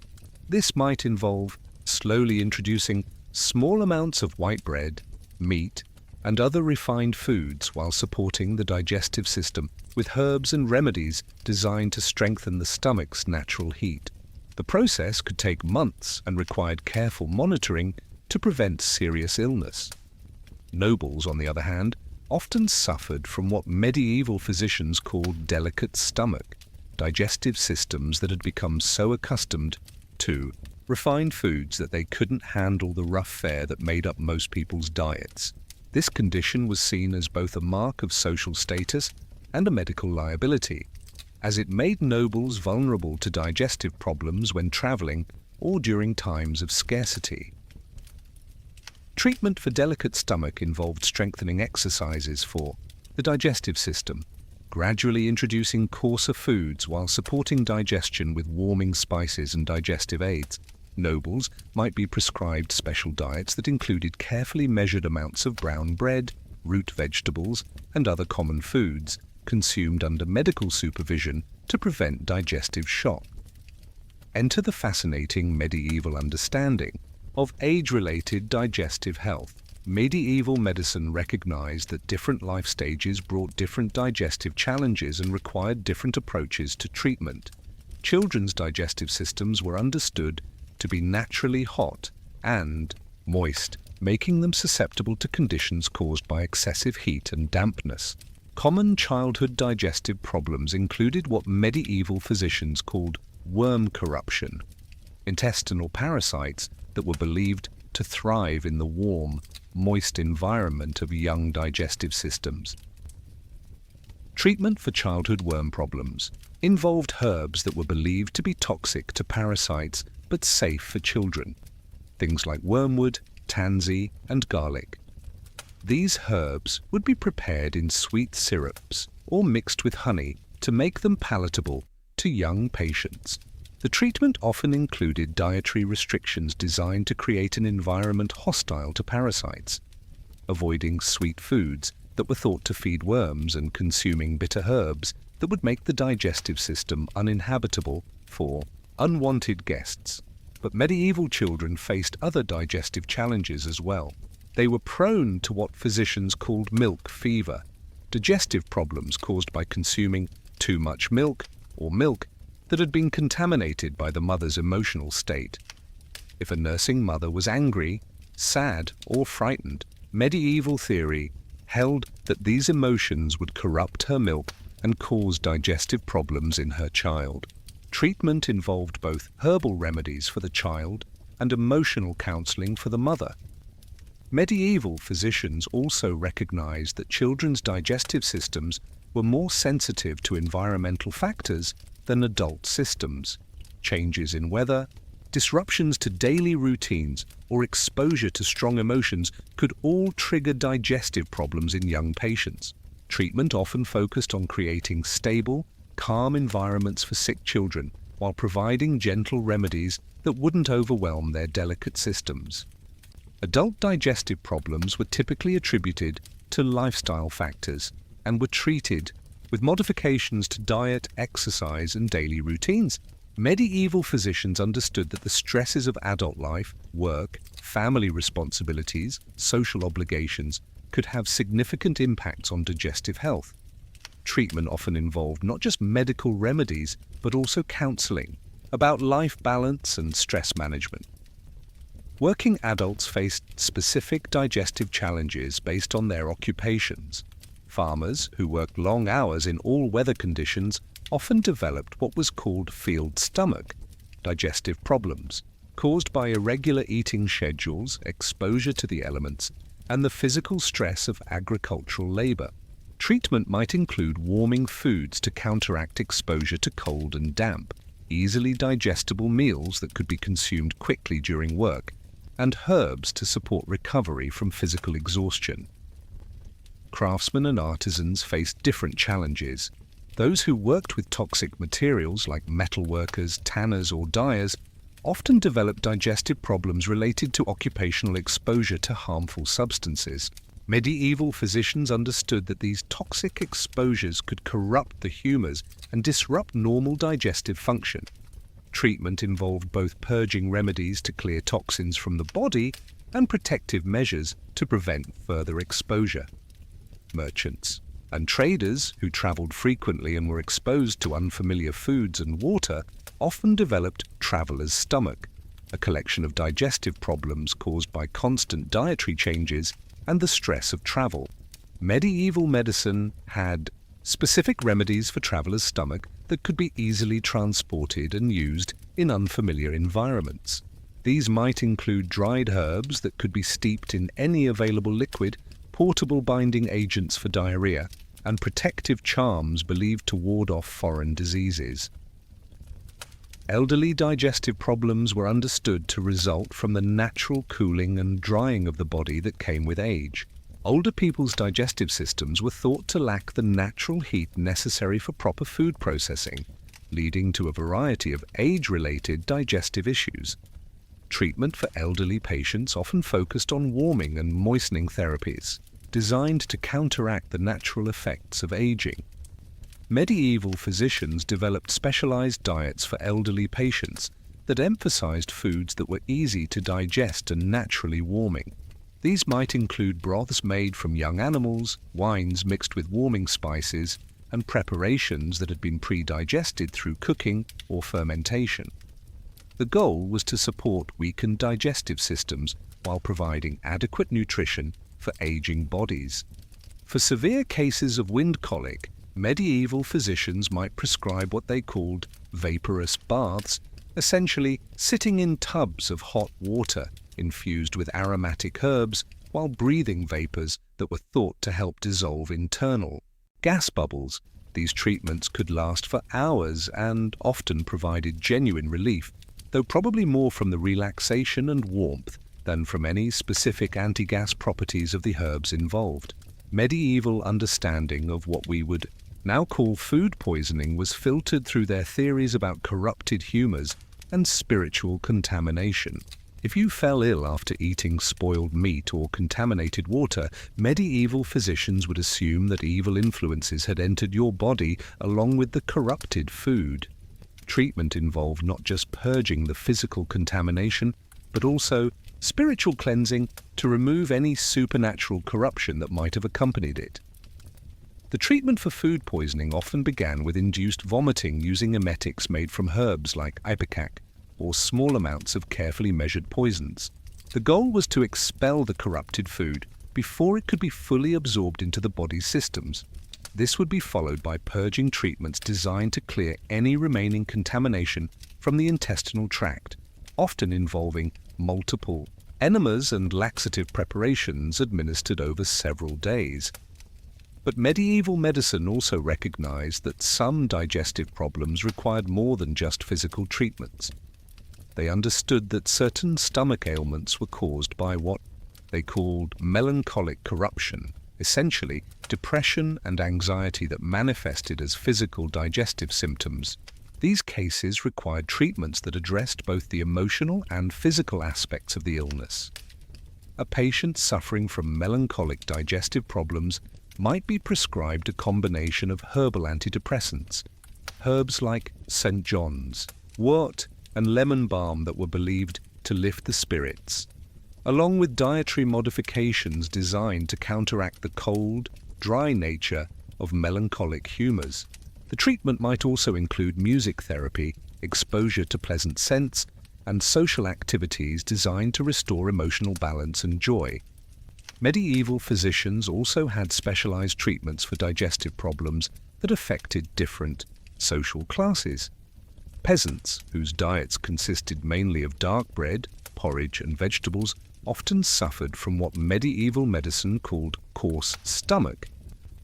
This might involve slowly introducing small amounts of white bread, meat, and other refined foods while supporting the digestive system with herbs and remedies designed to strengthen the stomach's natural heat. The process could take months and required careful monitoring to prevent serious illness. Nobles, on the other hand, often suffered from what medieval physicians called delicate stomach, digestive systems that had become so accustomed to refined foods that they couldn't handle the rough fare that made up most people's diets. This condition was seen as both a mark of social status and a medical liability, as it made nobles vulnerable to digestive problems when traveling or during times of scarcity. Treatment for delicate stomach involved strengthening exercises for the digestive system, gradually introducing coarser foods while supporting digestion with warming spices and digestive aids. Nobles might be prescribed special diets that included carefully measured amounts of brown bread, root vegetables, and other common foods, consumed under medical supervision to prevent digestive shock. Enter the fascinating medieval understanding of age-related digestive health. Medieval medicine recognized that different life stages brought different digestive challenges and required different approaches to treatment. Children's digestive systems were understood to be naturally hot and moist, making them susceptible to conditions caused by excessive heat and dampness. Common childhood digestive problems included what medieval physicians called worm corruption, intestinal parasites that were believed to thrive in the warm, moist environment of young digestive systems. Treatment for childhood worm problems involved herbs that were believed to be toxic to parasites but safe for children, things like wormwood, tansy, and garlic. These herbs would be prepared in sweet syrups or mixed with honey to make them palatable to young patients. The treatment often included dietary restrictions designed to create an environment hostile to parasites, avoiding sweet foods that were thought to feed worms and consuming bitter herbs that would make the digestive system uninhabitable for unwanted guests. But medieval children faced other digestive challenges as well. They were prone to what physicians called milk fever, digestive problems caused by consuming too much milk or milk that had been contaminated by the mother's emotional state. If a nursing mother was angry, sad, or frightened, medieval theory held that these emotions would corrupt her milk and cause digestive problems in her child. Treatment involved both herbal remedies for the child and emotional counseling for the mother. Medieval physicians also recognized that children's digestive systems were more sensitive to environmental factors than adult systems. Changes in weather, disruptions to daily routines, or exposure to strong emotions could all trigger digestive problems in young patients. Treatment often focused on creating stable, calm environments for sick children while providing gentle remedies that wouldn't overwhelm their delicate systems. Adult digestive problems were typically attributed to lifestyle factors and were treated with modifications to diet, exercise, and daily routines. Medieval physicians understood that the stresses of adult life, work, family responsibilities, social obligations could have significant impacts on digestive health. Treatment often involved not just medical remedies, but also counseling about life balance and stress management. Working adults faced specific digestive challenges based on their occupations. Farmers, who worked long hours in all weather conditions, often developed what was called field stomach, digestive problems, caused by irregular eating schedules, exposure to the elements, and the physical stress of agricultural labor. Treatment might include warming foods to counteract exposure to cold and damp, easily digestible meals that could be consumed quickly during work, and herbs to support recovery from physical exhaustion. Craftsmen and artisans faced different challenges. Those who worked with toxic materials like metalworkers, tanners, or dyers often developed digestive problems related to occupational exposure to harmful substances. Medieval physicians understood that these toxic exposures could corrupt the humors and disrupt normal digestive function. Treatment involved both purging remedies to clear toxins from the body and protective measures to prevent further exposure. Merchants and traders who traveled frequently and were exposed to unfamiliar foods and water often developed traveler's stomach, a collection of digestive problems caused by constant dietary changes and the stress of travel. Medieval medicine had specific remedies for traveler's stomach that could be easily transported and used in unfamiliar environments. These might include dried herbs that could be steeped in any available liquid, portable binding agents for diarrhea, and protective charms believed to ward off foreign diseases. Elderly digestive problems were understood to result from the natural cooling and drying of the body that came with age. Older people's digestive systems were thought to lack the natural heat necessary for proper food processing, leading to a variety of age-related digestive issues. Treatment for elderly patients often focused on warming and moistening therapies, designed to counteract the natural effects of aging. Medieval physicians developed specialized diets for elderly patients that emphasized foods that were easy to digest and naturally warming. These might include broths made from young animals, wines mixed with warming spices, and preparations that had been pre-digested through cooking or fermentation. The goal was to support weakened digestive systems while providing adequate nutrition for aging bodies. For severe cases of wind colic, medieval physicians might prescribe what they called vaporous baths, essentially sitting in tubs of hot water infused with aromatic herbs while breathing vapors that were thought to help dissolve internal gas bubbles. These treatments could last for hours and often provided genuine relief, though probably more from the relaxation and warmth than from any specific anti-gas properties of the herbs involved. Medieval understanding of what we would now call food poisoning was filtered through their theories about corrupted humors and spiritual contamination. If you fell ill after eating spoiled meat or contaminated water, medieval physicians would assume that evil influences had entered your body along with the corrupted food. Treatment involved not just purging the physical contamination, but also spiritual cleansing to remove any supernatural corruption that might have accompanied it. The treatment for food poisoning often began with induced vomiting using emetics made from herbs like ipecac or small amounts of carefully measured poisons. The goal was to expel the corrupted food before it could be fully absorbed into the body's systems. This would be followed by purging treatments designed to clear any remaining contamination from the intestinal tract, often involving multiple enemas and laxative preparations administered over several days. But medieval medicine also recognized that some digestive problems required more than just physical treatments. They understood that certain stomach ailments were caused by what they called melancholic corruption, essentially depression and anxiety that manifested as physical digestive symptoms. These cases required treatments that addressed both the emotional and physical aspects of the illness. A patient suffering from melancholic digestive problems might be prescribed a combination of herbal antidepressants, herbs like St. John's, wort, and lemon balm that were believed to lift the spirits, along with dietary modifications designed to counteract the cold, dry nature of melancholic humors. The treatment might also include music therapy, exposure to pleasant scents, and social activities designed to restore emotional balance and joy. Medieval physicians also had specialized treatments for digestive problems that affected different social classes. Peasants, whose diets consisted mainly of dark bread, porridge, and vegetables, often suffered from what medieval medicine called coarse stomach,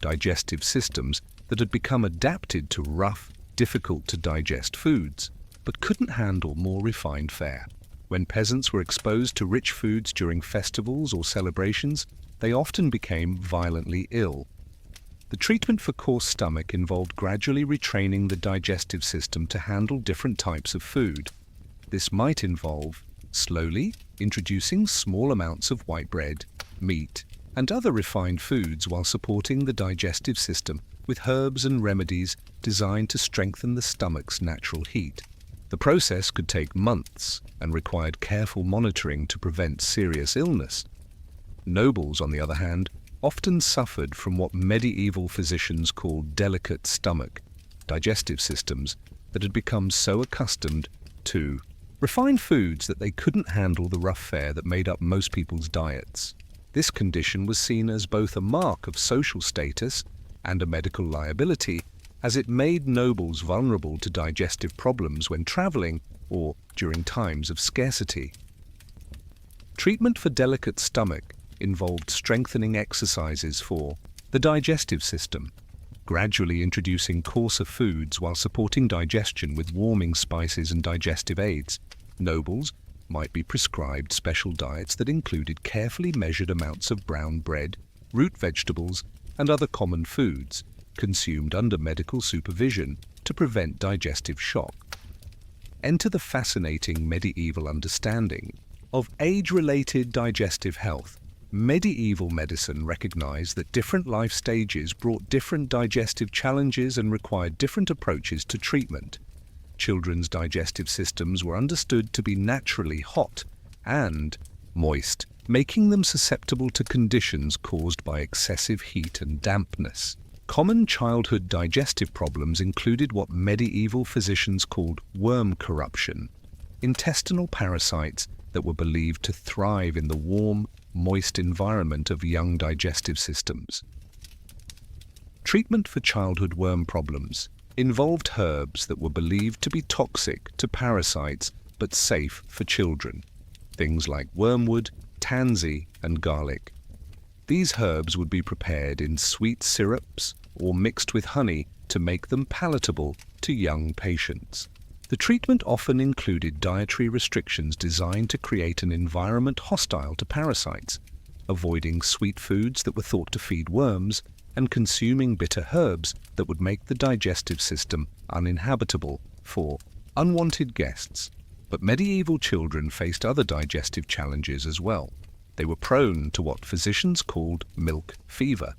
digestive systems that had become adapted to rough, difficult-to-digest foods. but couldn't handle more refined fare. When peasants were exposed to rich foods during festivals or celebrations, they often became violently ill. The treatment for coarse stomach involved gradually retraining the digestive system to handle different types of food. This might involve slowly introducing small amounts of white bread, meat, and other refined foods while supporting the digestive system with herbs and remedies designed to strengthen the stomach's natural heat. The process could take months and required careful monitoring to prevent serious illness. Nobles, on the other hand, often suffered from what medieval physicians called delicate stomach, digestive systems that had become so accustomed to refined foods that they couldn't handle the rough fare that made up most people's diets. This condition was seen as both a mark of social status and a medical liability, as it made nobles vulnerable to digestive problems when traveling or during times of scarcity. Treatment for delicate stomach involved strengthening exercises for the digestive system, gradually introducing coarser foods while supporting digestion with warming spices and digestive aids. Nobles might be prescribed special diets that included carefully measured amounts of brown bread, root vegetables, and other common foods, consumed under medical supervision to prevent digestive shock. Enter the fascinating medieval understanding of age-related digestive health. Medieval medicine recognized that different life stages brought different digestive challenges and required different approaches to treatment. Children's digestive systems were understood to be naturally hot and moist, making them susceptible to conditions caused by excessive heat and dampness. Common childhood digestive problems included what medieval physicians called worm corruption, intestinal parasites that were believed to thrive in the warm, moist environment of young digestive systems. Treatment for childhood worm problems involved herbs that were believed to be toxic to parasites but safe for children, things like wormwood, tansy, and garlic. These herbs would be prepared in sweet syrups or mixed with honey to make them palatable to young patients. The treatment often included dietary restrictions designed to create an environment hostile to parasites, avoiding sweet foods that were thought to feed worms, and consuming bitter herbs that would make the digestive system uninhabitable for unwanted guests. But medieval children faced other digestive challenges as well. They were prone to what physicians called milk fever,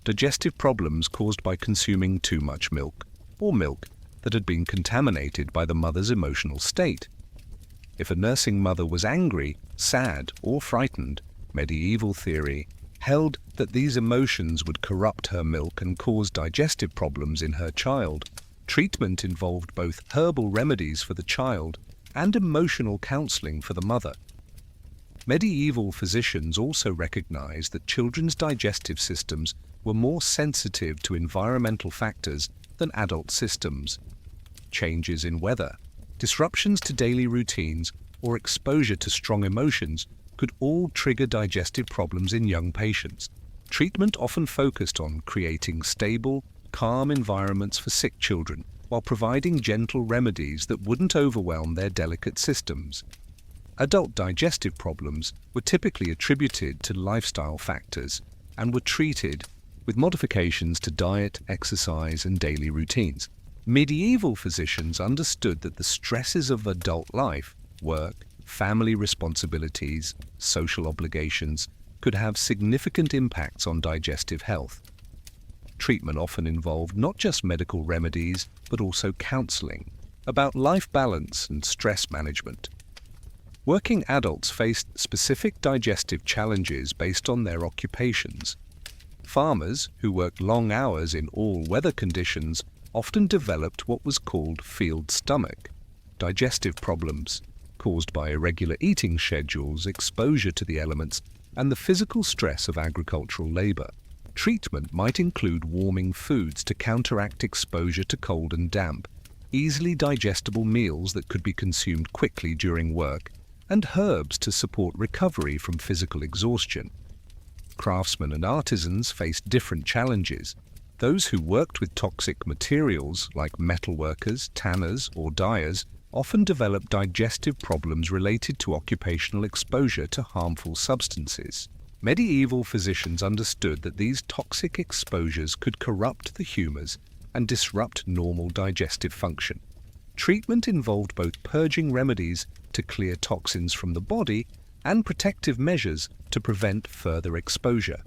digestive problems caused by consuming too much milk, or milk that had been contaminated by the mother's emotional state. If a nursing mother was angry, sad, or frightened, medieval theory held that these emotions would corrupt her milk and cause digestive problems in her child. Treatment involved both herbal remedies for the child and emotional counseling for the mother. Medieval physicians also recognized that children's digestive systems were more sensitive to environmental factors than adult systems. Changes in weather, disruptions to daily routines, or exposure to strong emotions could all trigger digestive problems in young patients. Treatment often focused on creating stable, calm environments for sick children, while providing gentle remedies that wouldn't overwhelm their delicate systems. Adult digestive problems were typically attributed to lifestyle factors and were treated with modifications to diet, exercise, and daily routines. Medieval physicians understood that the stresses of adult life, work, family responsibilities, social obligations, could have significant impacts on digestive health. Treatment often involved not just medical remedies, but also counseling about life balance and stress management. Working adults faced specific digestive challenges based on their occupations. Farmers, who worked long hours in all weather conditions, often developed what was called field stomach, digestive problems caused by irregular eating schedules, exposure to the elements, and the physical stress of agricultural labor. Treatment might include warming foods to counteract exposure to cold and damp, easily digestible meals that could be consumed quickly during work, and herbs to support recovery from physical exhaustion. Craftsmen and artisans faced different challenges. Those who worked with toxic materials, like metalworkers, tanners, or dyers, often developed digestive problems related to occupational exposure to harmful substances. Medieval physicians understood that these toxic exposures could corrupt the humors and disrupt normal digestive function. Treatment involved both purging remedies to clear toxins from the body and protective measures to prevent further exposure.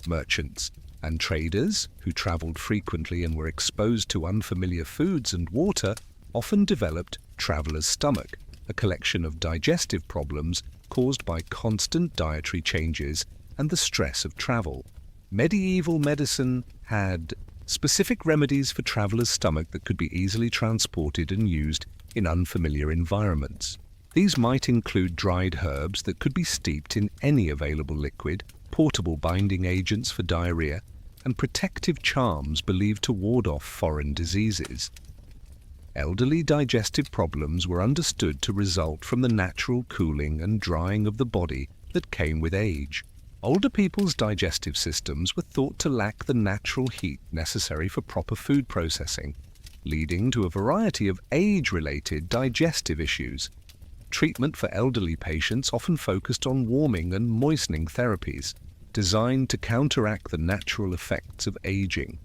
Merchants and traders, who traveled frequently and were exposed to unfamiliar foods and water, often developed traveler's stomach, a collection of digestive problems caused by constant dietary changes and the stress of travel. Medieval medicine had specific remedies for traveler's stomach that could be easily transported and used in unfamiliar environments. These might include dried herbs that could be steeped in any available liquid, portable binding agents for diarrhea, and protective charms believed to ward off foreign diseases. Elderly digestive problems were understood to result from the natural cooling and drying of the body that came with age. Older people's digestive systems were thought to lack the natural heat necessary for proper food processing, leading to a variety of age-related digestive issues. Treatment for elderly patients often focused on warming and moistening therapies, designed to counteract the natural effects of aging.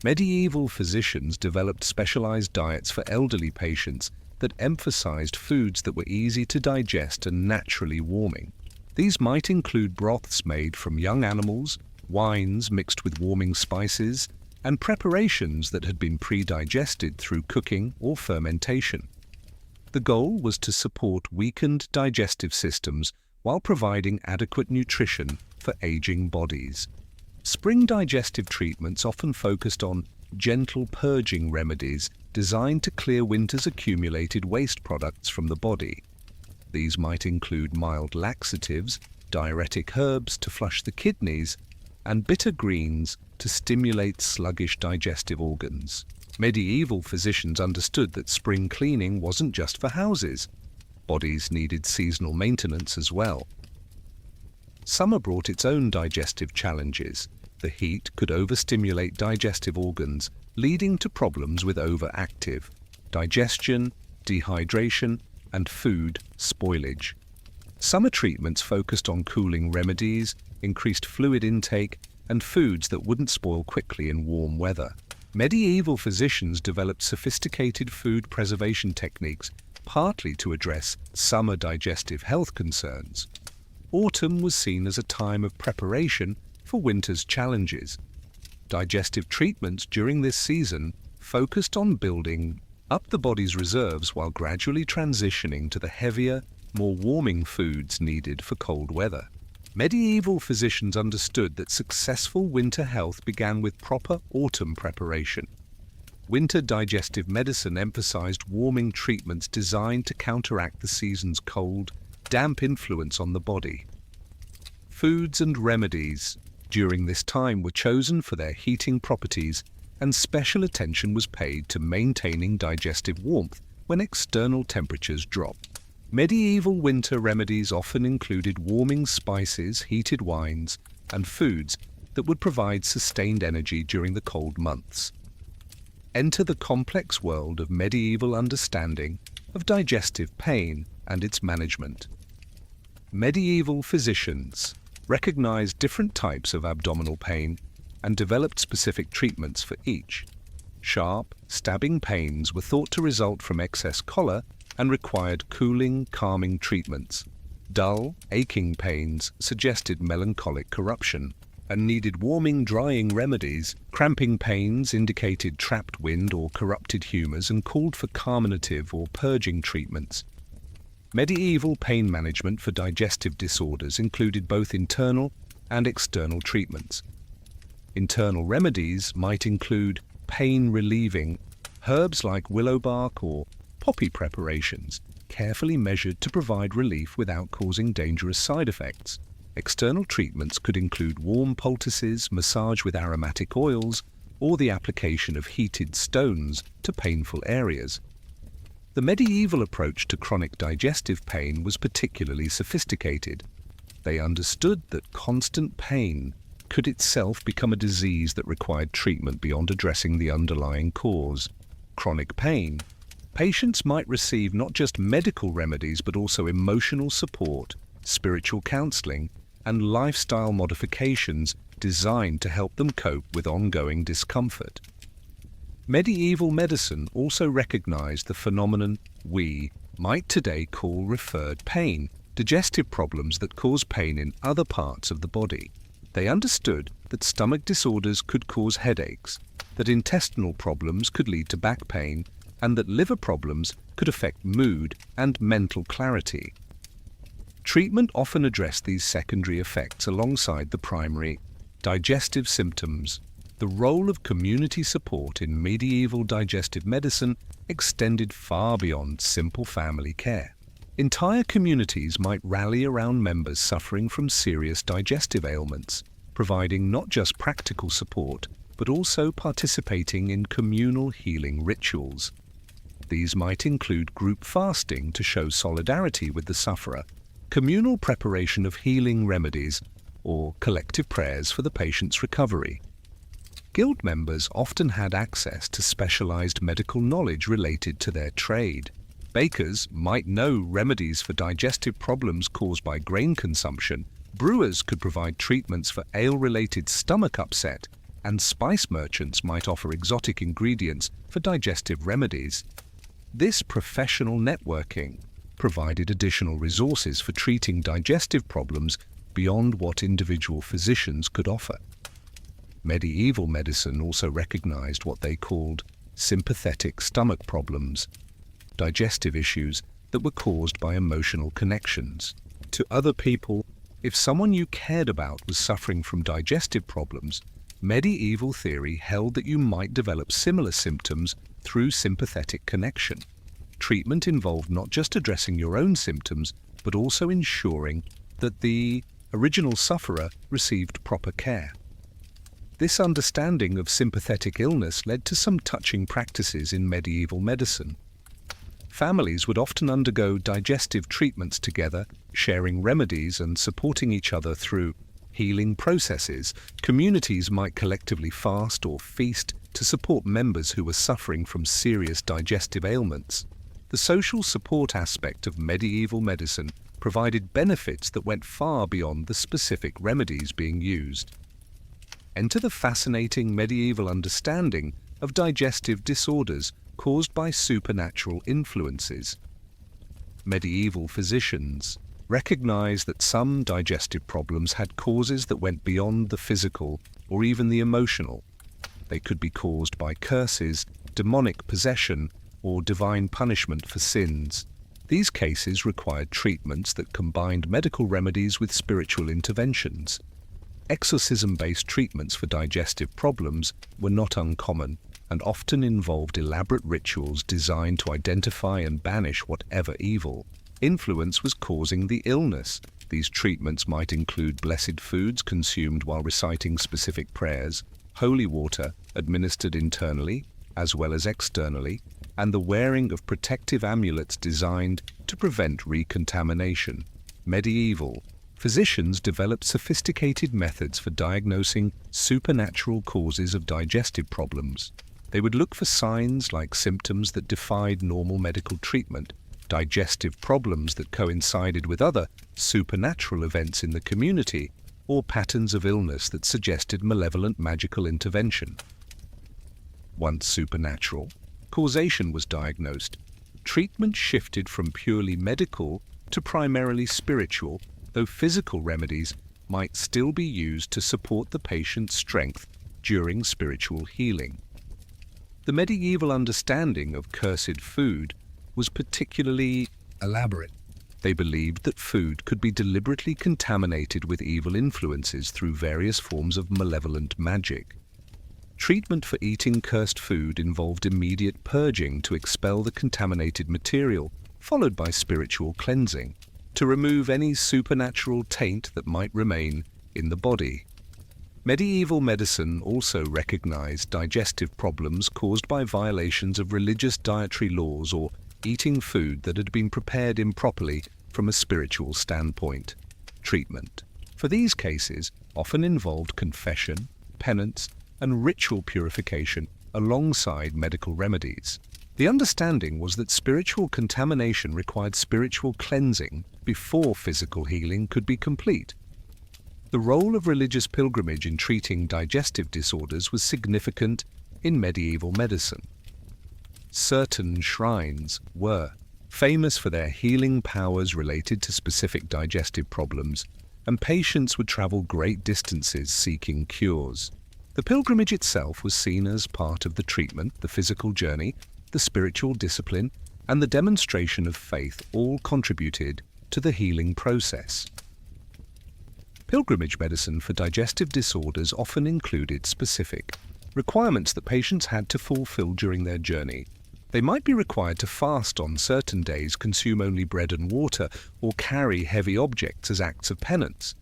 Medieval physicians developed specialized diets for elderly patients that emphasized foods that were easy to digest and naturally warming. These might include broths made from young animals, wines mixed with warming spices, and preparations that had been pre-digested through cooking or fermentation. The goal was to support weakened digestive systems while providing adequate nutrition for aging bodies. Spring digestive treatments often focused on gentle purging remedies designed to clear winter's accumulated waste products from the body. These might include mild laxatives, diuretic herbs to flush the kidneys, and bitter greens to stimulate sluggish digestive organs. Medieval physicians understood that spring cleaning wasn't just for houses. Bodies needed seasonal maintenance as well. Summer brought its own digestive challenges. The heat could overstimulate digestive organs, leading to problems with overactive digestion, dehydration, and food spoilage. Summer treatments focused on cooling remedies, increased fluid intake, and foods that wouldn't spoil quickly in warm weather. Medieval physicians developed sophisticated food preservation techniques, partly to address summer digestive health concerns. Autumn was seen as a time of preparation for winter's challenges. Digestive treatments during this season focused on building up the body's reserves while gradually transitioning to the heavier, more warming foods needed for cold weather. Medieval physicians understood that successful winter health began with proper autumn preparation. Winter digestive medicine emphasized warming treatments designed to counteract the season's cold, damp influence on the body. Foods and remedies during this time were chosen for their heating properties, and special attention was paid to maintaining digestive warmth when external temperatures dropped. Medieval winter remedies often included warming spices, heated wines, and foods that would provide sustained energy during the cold months. Enter the complex world of medieval understanding of digestive pain and its management. Medieval physicians recognized different types of abdominal pain and developed specific treatments for each. Sharp, stabbing pains were thought to result from excess choler and required cooling, calming treatments. Dull, aching pains suggested melancholic corruption and needed warming, drying remedies. Cramping pains indicated trapped wind or corrupted humors and called for carminative or purging treatments. Medieval pain management for digestive disorders included both internal and external treatments. Internal remedies might include pain-relieving herbs like willow bark or poppy preparations, carefully measured to provide relief without causing dangerous side effects. External treatments could include warm poultices, massage with aromatic oils, or the application of heated stones to painful areas. The medieval approach to chronic digestive pain was particularly sophisticated. They understood that constant pain could itself become a disease that required treatment beyond addressing the underlying cause. Chronic pain Patients might receive not just medical remedies but also emotional support, spiritual counseling, and lifestyle modifications designed to help them cope with ongoing discomfort. Medieval medicine also recognized the phenomenon we might today call referred pain, digestive problems that cause pain in other parts of the body. They understood that stomach disorders could cause headaches, that intestinal problems could lead to back pain, and that liver problems could affect mood and mental clarity. Treatment often addressed these secondary effects alongside the primary digestive symptoms. The role of community support in medieval digestive medicine extended far beyond simple family care. Entire communities might rally around members suffering from serious digestive ailments, providing not just practical support, but also participating in communal healing rituals. These might include group fasting to show solidarity with the sufferer, communal preparation of healing remedies, or collective prayers for the patient's recovery. Guild members often had access to specialized medical knowledge related to their trade. Bakers might know remedies for digestive problems caused by grain consumption, brewers could provide treatments for ale-related stomach upset, and spice merchants might offer exotic ingredients for digestive remedies. This professional networking provided additional resources for treating digestive problems beyond what individual physicians could offer. Medieval medicine also recognized what they called sympathetic stomach problems, digestive issues that were caused by emotional connections to other people. If someone you cared about was suffering from digestive problems, medieval theory held that you might develop similar symptoms through sympathetic connection. Treatment involved not just addressing your own symptoms, but also ensuring that the original sufferer received proper care. This understanding of sympathetic illness led to some touching practices in medieval medicine. Families would often undergo digestive treatments together, sharing remedies and supporting each other through healing processes. Communities might collectively fast or feast to support members who were suffering from serious digestive ailments. The social support aspect of medieval medicine provided benefits that went far beyond the specific remedies being used. Enter the fascinating medieval understanding of digestive disorders caused by supernatural influences. Medieval physicians recognized that some digestive problems had causes that went beyond the physical or even the emotional. They could be caused by curses, demonic possession, or divine punishment for sins. These cases required treatments that combined medical remedies with spiritual interventions. Exorcism-based treatments for digestive problems were not uncommon and often involved elaborate rituals designed to identify and banish whatever evil influence was causing the illness. These treatments might include blessed foods consumed while reciting specific prayers, holy water administered internally as well as externally, and the wearing of protective amulets designed to prevent recontamination. Medieval physicians developed sophisticated methods for diagnosing supernatural causes of digestive problems. They would look for signs like symptoms that defied normal medical treatment, digestive problems that coincided with other supernatural events in the community, or patterns of illness that suggested malevolent magical intervention. Once supernatural causation was diagnosed, treatment shifted from purely medical to primarily spiritual, though physical remedies might still be used to support the patient's strength during spiritual healing. The medieval understanding of cursed food was particularly elaborate. They believed that food could be deliberately contaminated with evil influences through various forms of malevolent magic. Treatment for eating cursed food involved immediate purging to expel the contaminated material, followed by spiritual cleansing, to remove any supernatural taint that might remain in the body. Medieval medicine also recognized digestive problems caused by violations of religious dietary laws or eating food that had been prepared improperly from a spiritual standpoint. Treatment for these cases often involved confession, penance, and ritual purification alongside medical remedies. The understanding was that spiritual contamination required spiritual cleansing before physical healing could be complete. The role of religious pilgrimage in treating digestive disorders was significant in medieval medicine. Certain shrines were famous for their healing powers related to specific digestive problems, and patients would travel great distances seeking cures. The pilgrimage itself was seen as part of the treatment. The physical journey, the spiritual discipline, and the demonstration of faith all contributed to the healing process. Pilgrimage medicine for digestive disorders often included specific requirements that patients had to fulfill during their journey. They might be required to fast on certain days, consume only bread and water, or carry heavy objects as acts of penance.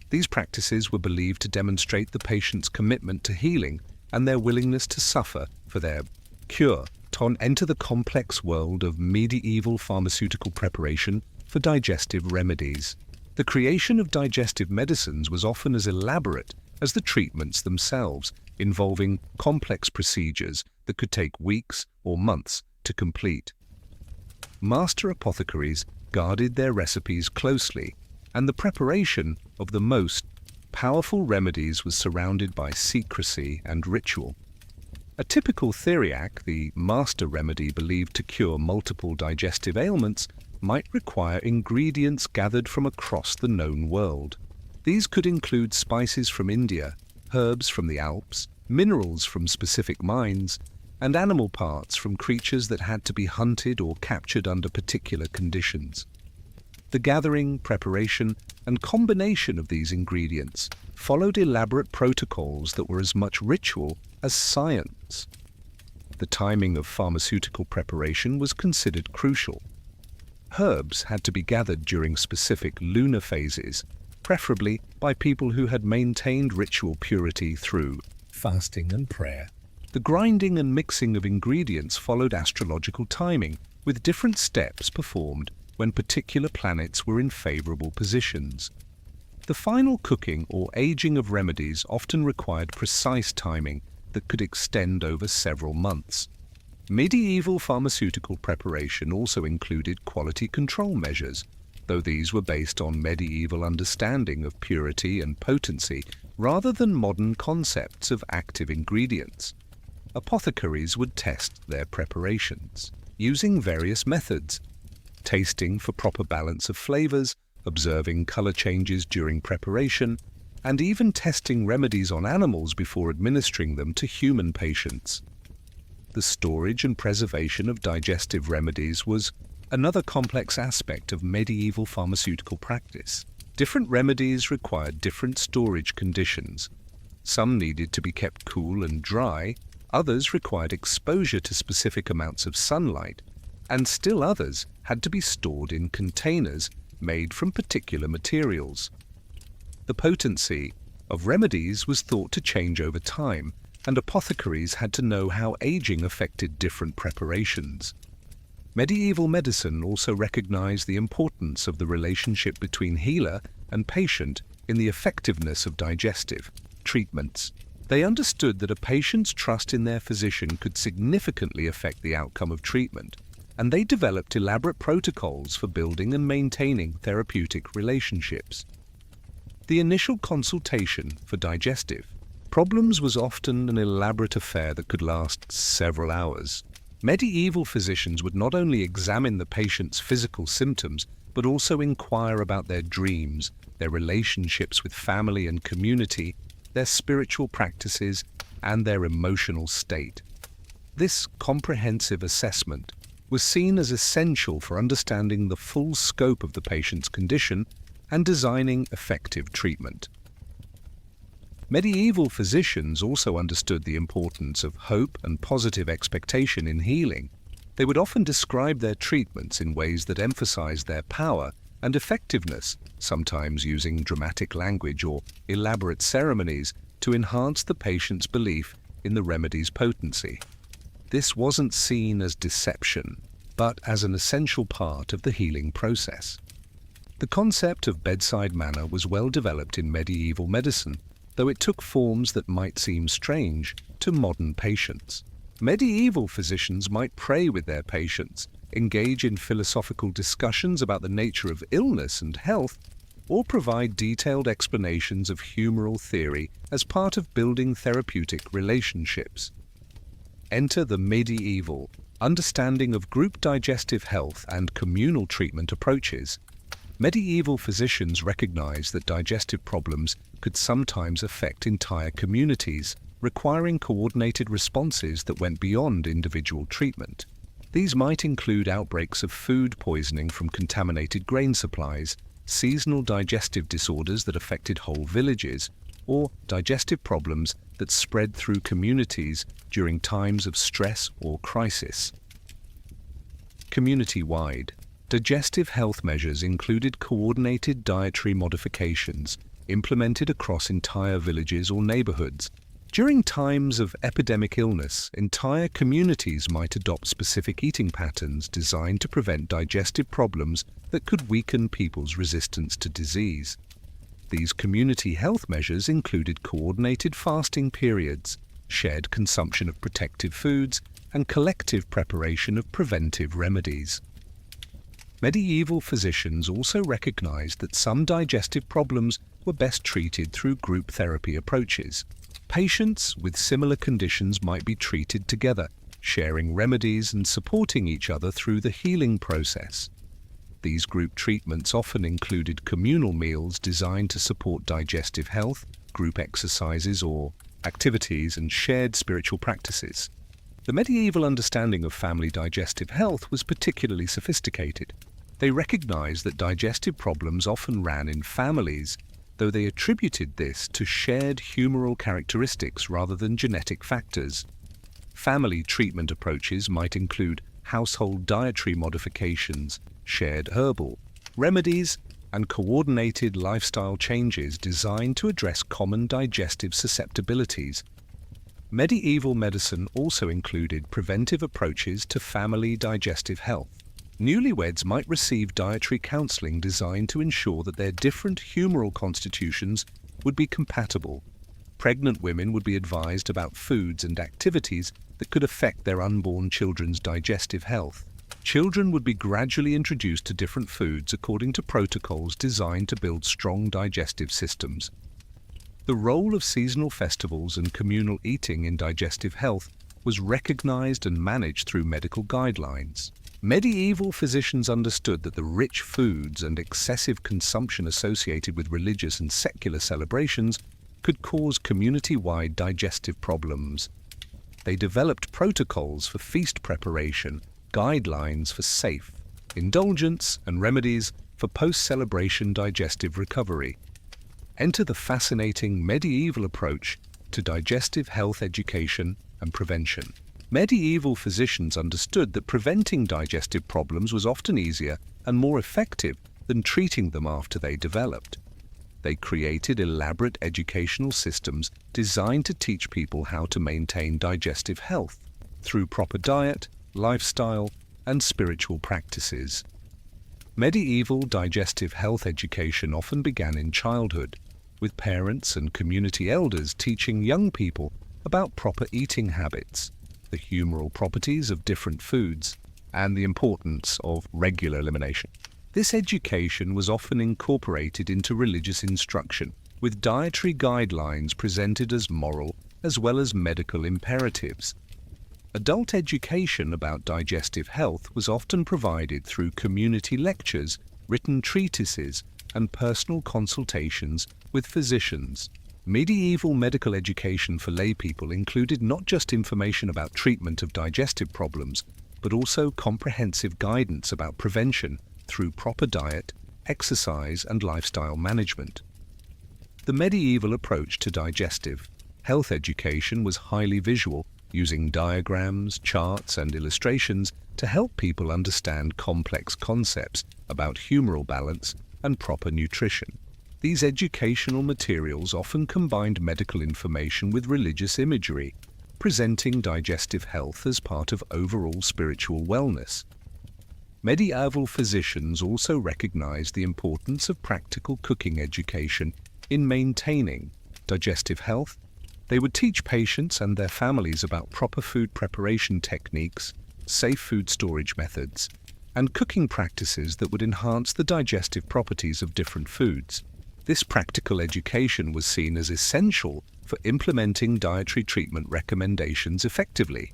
These practices were believed to demonstrate the patient's commitment to healing and their willingness to suffer for their cure. Enter the complex world of medieval pharmaceutical preparation for digestive remedies. The creation of digestive medicines was often as elaborate as the treatments themselves, involving complex procedures that could take weeks or months to complete. Master apothecaries guarded their recipes closely, and the preparation of the most powerful remedies was surrounded by secrecy and ritual. A typical theriac, the master remedy believed to cure multiple digestive ailments, might require ingredients gathered from across the known world. These could include spices from India, herbs from the Alps, minerals from specific mines, and animal parts from creatures that had to be hunted or captured under particular conditions. The gathering, preparation, and combination of these ingredients followed elaborate protocols that were as much ritual as science. The timing of pharmaceutical preparation was considered crucial. Herbs had to be gathered during specific lunar phases, preferably by people who had maintained ritual purity through fasting and prayer. The grinding and mixing of ingredients followed astrological timing, with different steps performed when particular planets were in favorable positions. The final cooking or aging of remedies often required precise timing that could extend over several months. Medieval pharmaceutical preparation also included quality control measures, though these were based on medieval understanding of purity and potency rather than modern concepts of active ingredients. Apothecaries would test their preparations using various methods: tasting for proper balance of flavors, observing color changes during preparation, and even testing remedies on animals before administering them to human patients. The storage and preservation of digestive remedies was another complex aspect of medieval pharmaceutical practice. Different remedies required different storage conditions. Some needed to be kept cool and dry, others required exposure to specific amounts of sunlight, and still others had to be stored in containers made from particular materials. The potency of remedies was thought to change over time, and apothecaries had to know how aging affected different preparations. Medieval medicine also recognized the importance of the relationship between healer and patient in the effectiveness of digestive treatments. They understood that a patient's trust in their physician could significantly affect the outcome of treatment, and they developed elaborate protocols for building and maintaining therapeutic relationships. The initial consultation for digestive problems was often an elaborate affair that could last several hours. Medieval physicians would not only examine the patient's physical symptoms, but also inquire about their dreams, their relationships with family and community, their spiritual practices, and their emotional state. This comprehensive assessment was seen as essential for understanding the full scope of the patient's condition and designing effective treatment. Medieval physicians also understood the importance of hope and positive expectation in healing. They would often describe their treatments in ways that emphasized their power and effectiveness, sometimes using dramatic language or elaborate ceremonies to enhance the patient's belief in the remedy's potency. This wasn't seen as deception, but as an essential part of the healing process. The concept of bedside manner was well developed in medieval medicine, though it took forms that might seem strange to modern patients. Medieval physicians might pray with their patients, engage in philosophical discussions about the nature of illness and health, or provide detailed explanations of humoral theory as part of building therapeutic relationships. Enter the medieval understanding of group digestive health and communal treatment approaches. Medieval physicians recognized that digestive problems could sometimes affect entire communities, requiring coordinated responses that went beyond individual treatment. These might include outbreaks of food poisoning from contaminated grain supplies, seasonal digestive disorders that affected whole villages, or digestive problems that spread through communities during times of stress or crisis. Community-wide, digestive health measures included coordinated dietary modifications implemented across entire villages or neighborhoods. During times of epidemic illness, entire communities might adopt specific eating patterns designed to prevent digestive problems that could weaken people's resistance to disease. These community health measures included coordinated fasting periods, shared consumption of protective foods, and collective preparation of preventive remedies. Medieval physicians also recognized that some digestive problems were best treated through group therapy approaches. Patients with similar conditions might be treated together, sharing remedies and supporting each other through the healing process. These group treatments often included communal meals designed to support digestive health, group exercises or activities, and shared spiritual practices. The medieval understanding of family digestive health was particularly sophisticated. They recognized that digestive problems often ran in families, though they attributed this to shared humoral characteristics rather than genetic factors. Family treatment approaches might include household dietary modifications, shared herbal remedies, and coordinated lifestyle changes designed to address common digestive susceptibilities. Medieval medicine also included preventive approaches to family digestive health. Newlyweds might receive dietary counseling designed to ensure that their different humoral constitutions would be compatible. Pregnant women would be advised about foods and activities that could affect their unborn children's digestive health. Children would be gradually introduced to different foods according to protocols designed to build strong digestive systems. The role of seasonal festivals and communal eating in digestive health was recognized and managed through medical guidelines. Medieval physicians understood that the rich foods and excessive consumption associated with religious and secular celebrations could cause community-wide digestive problems. They developed protocols for feast preparation, guidelines for safe indulgence, and remedies for post-celebration digestive recovery. Enter the fascinating medieval approach to digestive health education and prevention. Medieval physicians understood that preventing digestive problems was often easier and more effective than treating them after they developed. They created elaborate educational systems designed to teach people how to maintain digestive health through proper diet, lifestyle, and spiritual practices. Medieval digestive health education often began in childhood, with parents and community elders teaching young people about proper eating habits, the humoral properties of different foods, and the importance of regular elimination. This education was often incorporated into religious instruction, with dietary guidelines presented as moral as well as medical imperatives. Adult education about digestive health was often provided through community lectures, written treatises, and personal consultations with physicians. Medieval medical education for laypeople included not just information about treatment of digestive problems, but also comprehensive guidance about prevention through proper diet, exercise, and lifestyle management. The medieval approach to digestive health education was highly visual, using diagrams, charts, and illustrations to help people understand complex concepts about humoral balance and proper nutrition. These educational materials often combined medical information with religious imagery, presenting digestive health as part of overall spiritual wellness. Medieval physicians also recognized the importance of practical cooking education in maintaining digestive health They would teach patients and their families about proper food preparation techniques, safe food storage methods, and cooking practices that would enhance the digestive properties of different foods. This practical education was seen as essential for implementing dietary treatment recommendations effectively.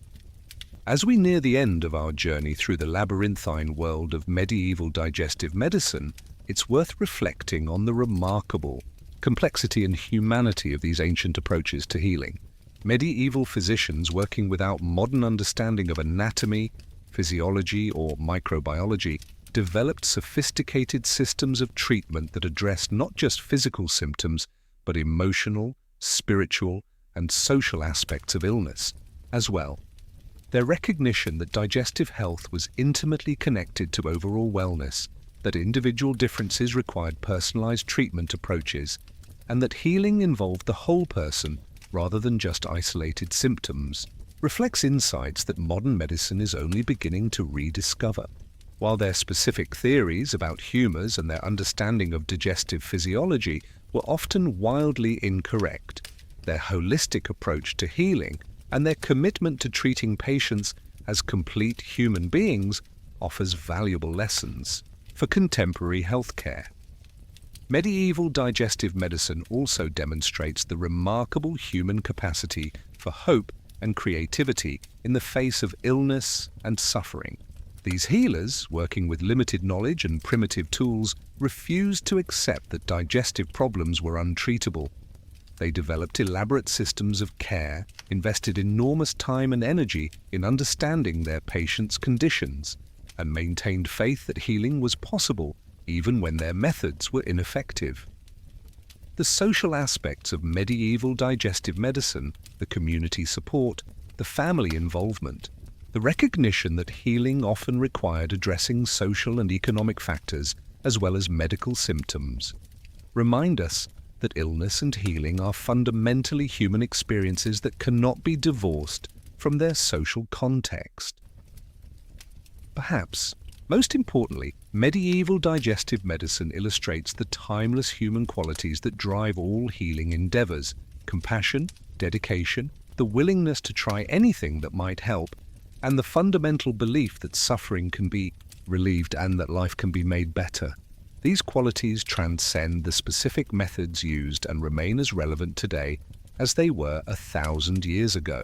As we near the end of our journey through the labyrinthine world of medieval digestive medicine, it's worth reflecting on the remarkable complexity and humanity of these ancient approaches to healing. Medieval physicians working without modern understanding of anatomy, physiology, or microbiology developed sophisticated systems of treatment that addressed not just physical symptoms, but emotional, spiritual, and social aspects of illness as well. Their recognition that digestive health was intimately connected to overall wellness, that individual differences required personalized treatment approaches, and that healing involved the whole person rather than just isolated symptoms, reflects insights that modern medicine is only beginning to rediscover. While their specific theories about humors and their understanding of digestive physiology were often wildly incorrect, their holistic approach to healing and their commitment to treating patients as complete human beings offers valuable lessons for contemporary healthcare. Medieval digestive medicine also demonstrates the remarkable human capacity for hope and creativity in the face of illness and suffering. These healers, working with limited knowledge and primitive tools, refused to accept that digestive problems were untreatable. They developed elaborate systems of care, invested enormous time and energy in understanding their patients' conditions, and maintained faith that healing was possible even when their methods were ineffective. The social aspects of medieval digestive medicine, the community support, the family involvement, the recognition that healing often required addressing social and economic factors as well as medical symptoms, remind us that illness and healing are fundamentally human experiences that cannot be divorced from their social context. Perhaps, most importantly, medieval digestive medicine illustrates the timeless human qualities that drive all healing endeavors: compassion, dedication, the willingness to try anything that might help, and the fundamental belief that suffering can be relieved and that life can be made better. These qualities transcend the specific methods used and remain as relevant today as they were 1,000 years ago.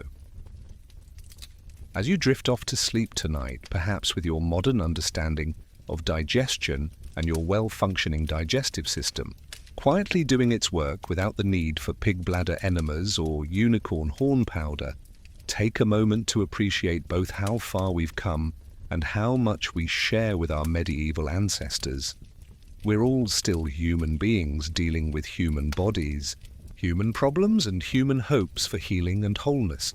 As you drift off to sleep tonight, perhaps with your modern understanding of digestion and your well-functioning digestive system, quietly doing its work without the need for pig bladder enemas or unicorn horn powder, take a moment to appreciate both how far we've come and how much we share with our medieval ancestors. We're all still human beings dealing with human bodies, human problems and human hopes for healing and wholeness.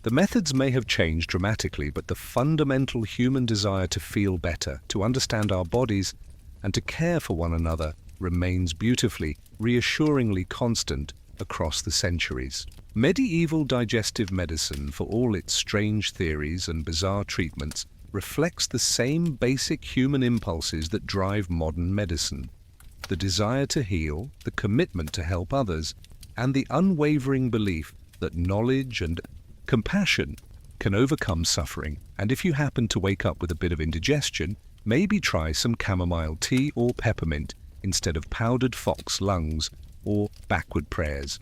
The methods may have changed dramatically, but the fundamental human desire to feel better, to understand our bodies, and to care for one another remains beautifully, reassuringly constant across the centuries. Medieval digestive medicine, for all its strange theories and bizarre treatments, reflects the same basic human impulses that drive modern medicine: the desire to heal, the commitment to help others, and the unwavering belief that knowledge and compassion can overcome suffering. And if you happen to wake up with a bit of indigestion, maybe try some chamomile tea or peppermint instead of powdered fox lungs or backward prayers.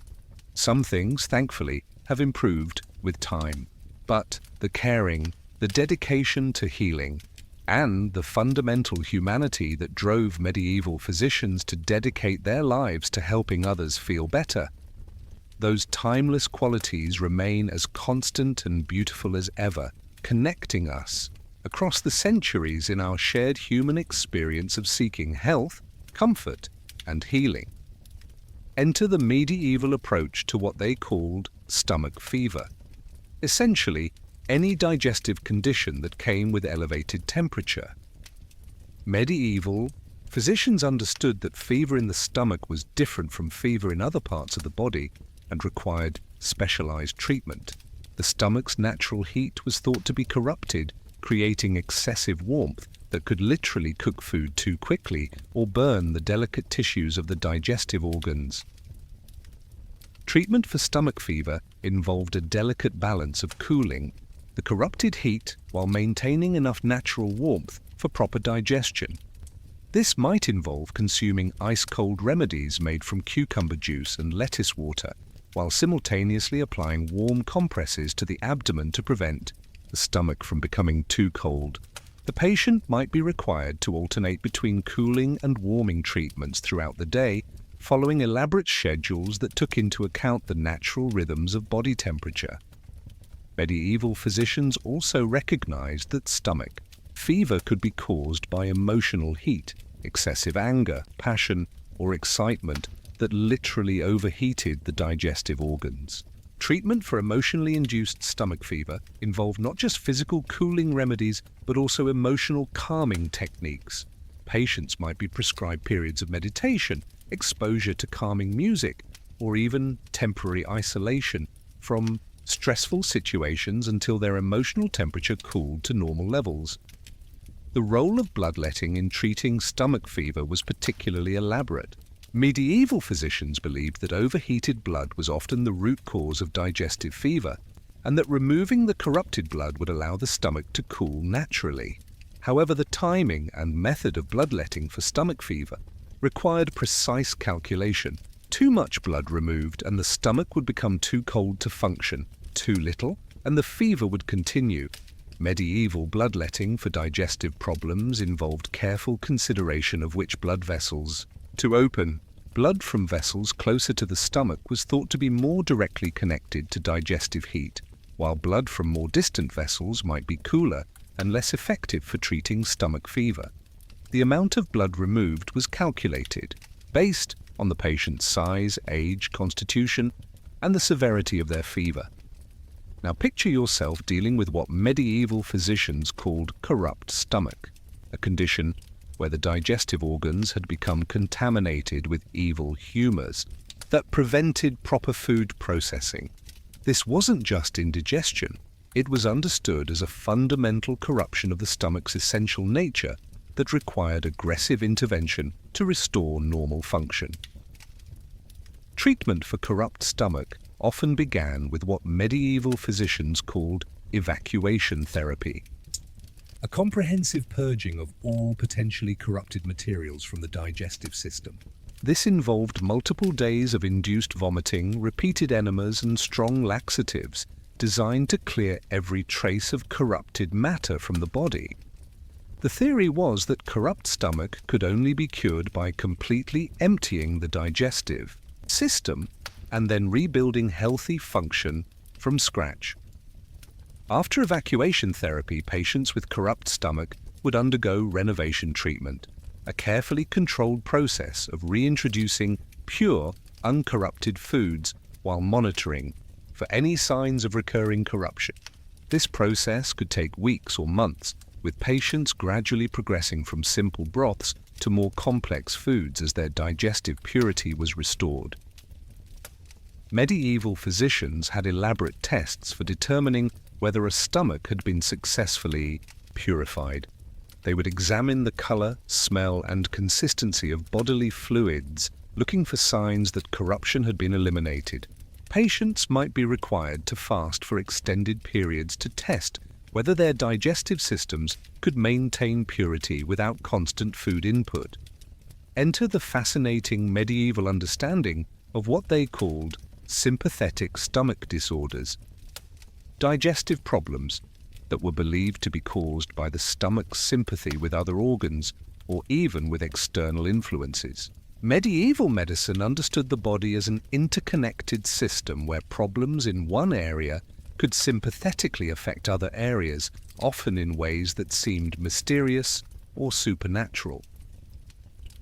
Some things, thankfully, have improved with time, but the caring, the dedication to healing, and the fundamental humanity that drove medieval physicians to dedicate their lives to helping others feel better, those timeless qualities remain as constant and beautiful as ever, connecting us across the centuries in our shared human experience of seeking health, comfort, and healing. Enter the medieval approach to what they called stomach fever. Essentially, any digestive condition that came with elevated temperature. Medieval physicians understood that fever in the stomach was different from fever in other parts of the body and required specialized treatment. The stomach's natural heat was thought to be corrupted, creating excessive warmth that could literally cook food too quickly or burn the delicate tissues of the digestive organs. Treatment for stomach fever involved a delicate balance of cooling the corrupted heat while maintaining enough natural warmth for proper digestion. This might involve consuming ice-cold remedies made from cucumber juice and lettuce water, while simultaneously applying warm compresses to the abdomen to prevent the stomach from becoming too cold. The patient might be required to alternate between cooling and warming treatments throughout the day, following elaborate schedules that took into account the natural rhythms of body temperature. Medieval physicians also recognized that stomach fever could be caused by emotional heat, excessive anger, passion, or excitement that literally overheated the digestive organs. Treatment for emotionally induced stomach fever involved not just physical cooling remedies, but also emotional calming techniques. Patients might be prescribed periods of meditation, exposure to calming music, or even temporary isolation from stressful situations until their emotional temperature cooled to normal levels. The role of bloodletting in treating stomach fever was particularly elaborate. Medieval physicians believed that overheated blood was often the root cause of digestive fever, and that removing the corrupted blood would allow the stomach to cool naturally. However, the timing and method of bloodletting for stomach fever required precise calculation. Too much blood removed and the stomach would become too cold to function. Too little, and the fever would continue. Medieval bloodletting for digestive problems involved careful consideration of which blood vessels to open. Blood from vessels closer to the stomach was thought to be more directly connected to digestive heat, while blood from more distant vessels might be cooler and less effective for treating stomach fever. The amount of blood removed was calculated based on the patient's size, age, constitution, and the severity of their fever. Now picture yourself dealing with what medieval physicians called corrupt stomach, a condition where the digestive organs had become contaminated with evil humors that prevented proper food processing. This wasn't just indigestion, it was understood as a fundamental corruption of the stomach's essential nature that required aggressive intervention to restore normal function. Treatment for corrupt stomach often began with what medieval physicians called evacuation therapy, a comprehensive purging of all potentially corrupted materials from the digestive system. This involved multiple days of induced vomiting, repeated enemas, and strong laxatives designed to clear every trace of corrupted matter from the body. The theory was that corrupt stomach could only be cured by completely emptying the digestive system and then rebuilding healthy function from scratch. After evacuation therapy, patients with corrupt stomach would undergo renovation treatment, a carefully controlled process of reintroducing pure, uncorrupted foods while monitoring for any signs of recurring corruption. This process could take weeks or months, with patients gradually progressing from simple broths to more complex foods as their digestive purity was restored. Medieval physicians had elaborate tests for determining whether a stomach had been successfully purified. They would examine the color, smell, and consistency of bodily fluids, looking for signs that corruption had been eliminated. Patients might be required to fast for extended periods to test whether their digestive systems could maintain purity without constant food input. Enter the fascinating medieval understanding of what they called sympathetic stomach disorders, digestive problems that were believed to be caused by the stomach's sympathy with other organs or even with external influences. Medieval medicine understood the body as an interconnected system where problems in one area could sympathetically affect other areas, often in ways that seemed mysterious or supernatural.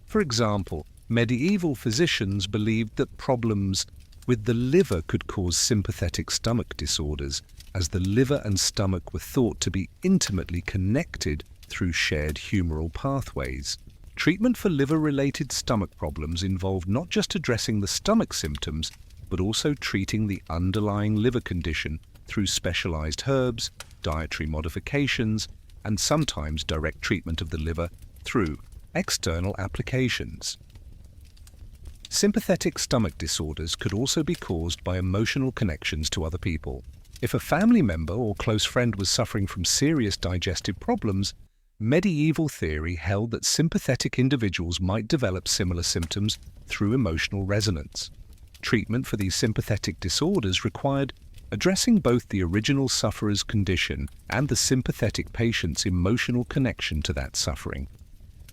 For example, medieval physicians believed that problems with the liver could cause sympathetic stomach disorders, as the liver and stomach were thought to be intimately connected through shared humoral pathways. Treatment for liver-related stomach problems involved not just addressing the stomach symptoms, but also treating the underlying liver condition through specialized herbs, dietary modifications, and sometimes direct treatment of the liver through external applications. Sympathetic stomach disorders could also be caused by emotional connections to other people. If a family member or close friend was suffering from serious digestive problems, medieval theory held that sympathetic individuals might develop similar symptoms through emotional resonance. Treatment for these sympathetic disorders required addressing both the original sufferer's condition and the sympathetic patient's emotional connection to that suffering.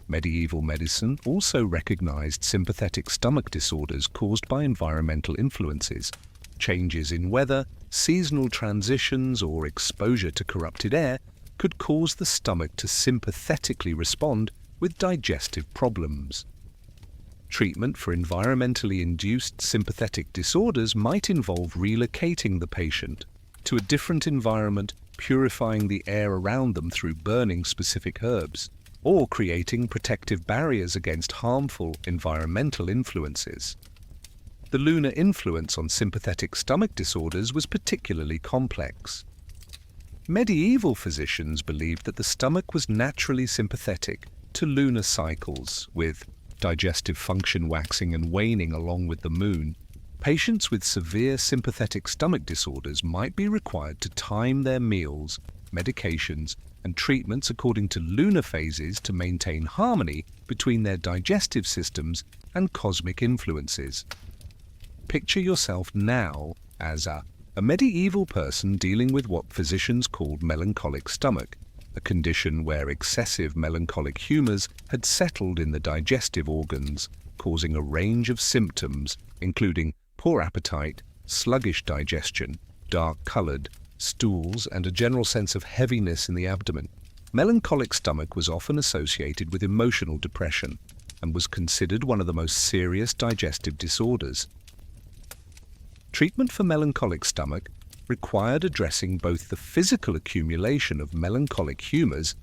Medieval medicine also recognized sympathetic stomach disorders caused by environmental influences. Changes in weather, seasonal transitions, or exposure to corrupted air could cause the stomach to sympathetically respond with digestive problems. Treatment for environmentally induced sympathetic disorders might involve relocating the patient to a different environment, purifying the air around them through burning specific herbs, or creating protective barriers against harmful environmental influences. The lunar influence on sympathetic stomach disorders was particularly complex. Medieval physicians believed that the stomach was naturally sympathetic to lunar cycles, with digestive function waxing and waning along with the moon. Patients with severe sympathetic stomach disorders might be required to time their meals, medications, and treatments according to lunar phases to maintain harmony between their digestive systems and cosmic influences. Picture yourself now as a medieval person dealing with what physicians called melancholic stomach, a condition where excessive melancholic humors had settled in the digestive organs, causing a range of symptoms, including poor appetite, sluggish digestion, dark-colored stools, and a general sense of heaviness in the abdomen. Melancholic stomach was often associated with emotional depression and was considered one of the most serious digestive disorders. Treatment for melancholic stomach required addressing both the physical accumulation of melancholic humors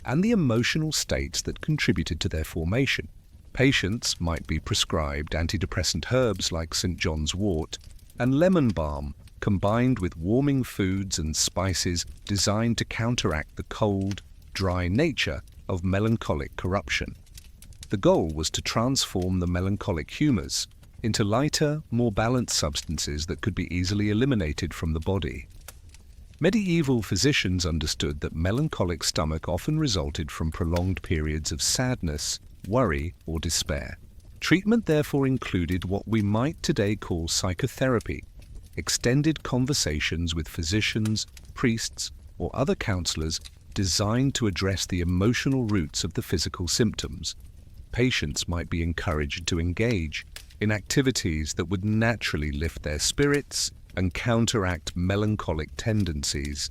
and the emotional states that contributed to their formation. Patients might be prescribed antidepressant herbs like St. John's wort and lemon balm, combined with warming foods and spices designed to counteract the cold, dry nature of melancholic corruption. The goal was to transform the melancholic humors into lighter, more balanced substances that could be easily eliminated from the body. Medieval physicians understood that melancholic stomach often resulted from prolonged periods of sadness, worry, or despair. Treatment therefore included what we might today call psychotherapy, extended conversations with physicians, priests, or other counselors designed to address the emotional roots of the physical symptoms. Patients might be encouraged to engage in activities that would naturally lift their spirits and counteract melancholic tendencies.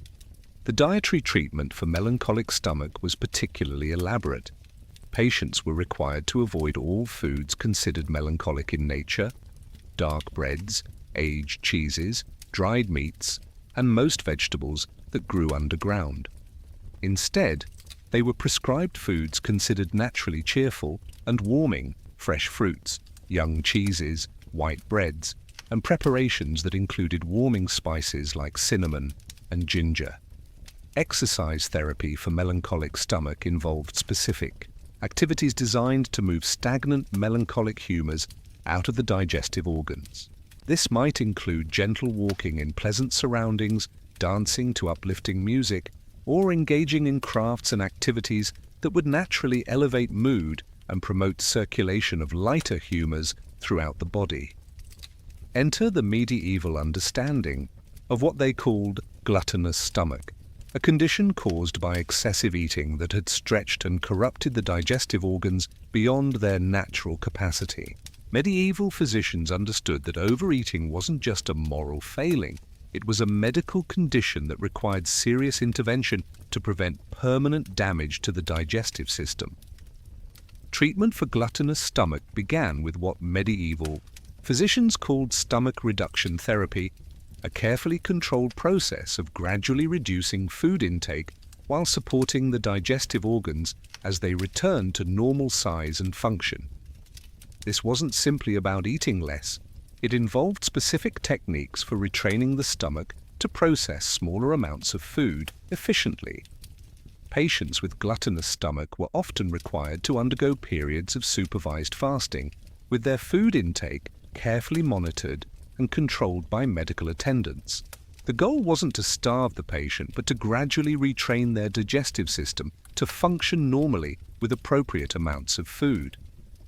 The dietary treatment for melancholic stomach was particularly elaborate. Patients were required to avoid all foods considered melancholic in nature: dark breads, aged cheeses, dried meats, and most vegetables that grew underground. Instead, they were prescribed foods considered naturally cheerful and warming: fresh fruits, young cheeses, white breads, and preparations that included warming spices like cinnamon and ginger. Exercise therapy for melancholic stomach involved specific activities designed to move stagnant melancholic humors out of the digestive organs. This might include gentle walking in pleasant surroundings, dancing to uplifting music, or engaging in crafts and activities that would naturally elevate mood and promote circulation of lighter humors throughout the body. Enter the medieval understanding of what they called gluttonous stomach, a condition caused by excessive eating that had stretched and corrupted the digestive organs beyond their natural capacity. Medieval physicians understood that overeating wasn't just a moral failing, it was a medical condition that required serious intervention to prevent permanent damage to the digestive system. Treatment for gluttonous stomach began with what medieval physicians called stomach reduction therapy, a carefully controlled process of gradually reducing food intake while supporting the digestive organs as they returned to normal size and function. This wasn't simply about eating less. It involved specific techniques for retraining the stomach to process smaller amounts of food efficiently. Patients with gluttonous stomach were often required to undergo periods of supervised fasting, with their food intake carefully monitored and controlled by medical attendants. The goal wasn't to starve the patient, but to gradually retrain their digestive system to function normally with appropriate amounts of food.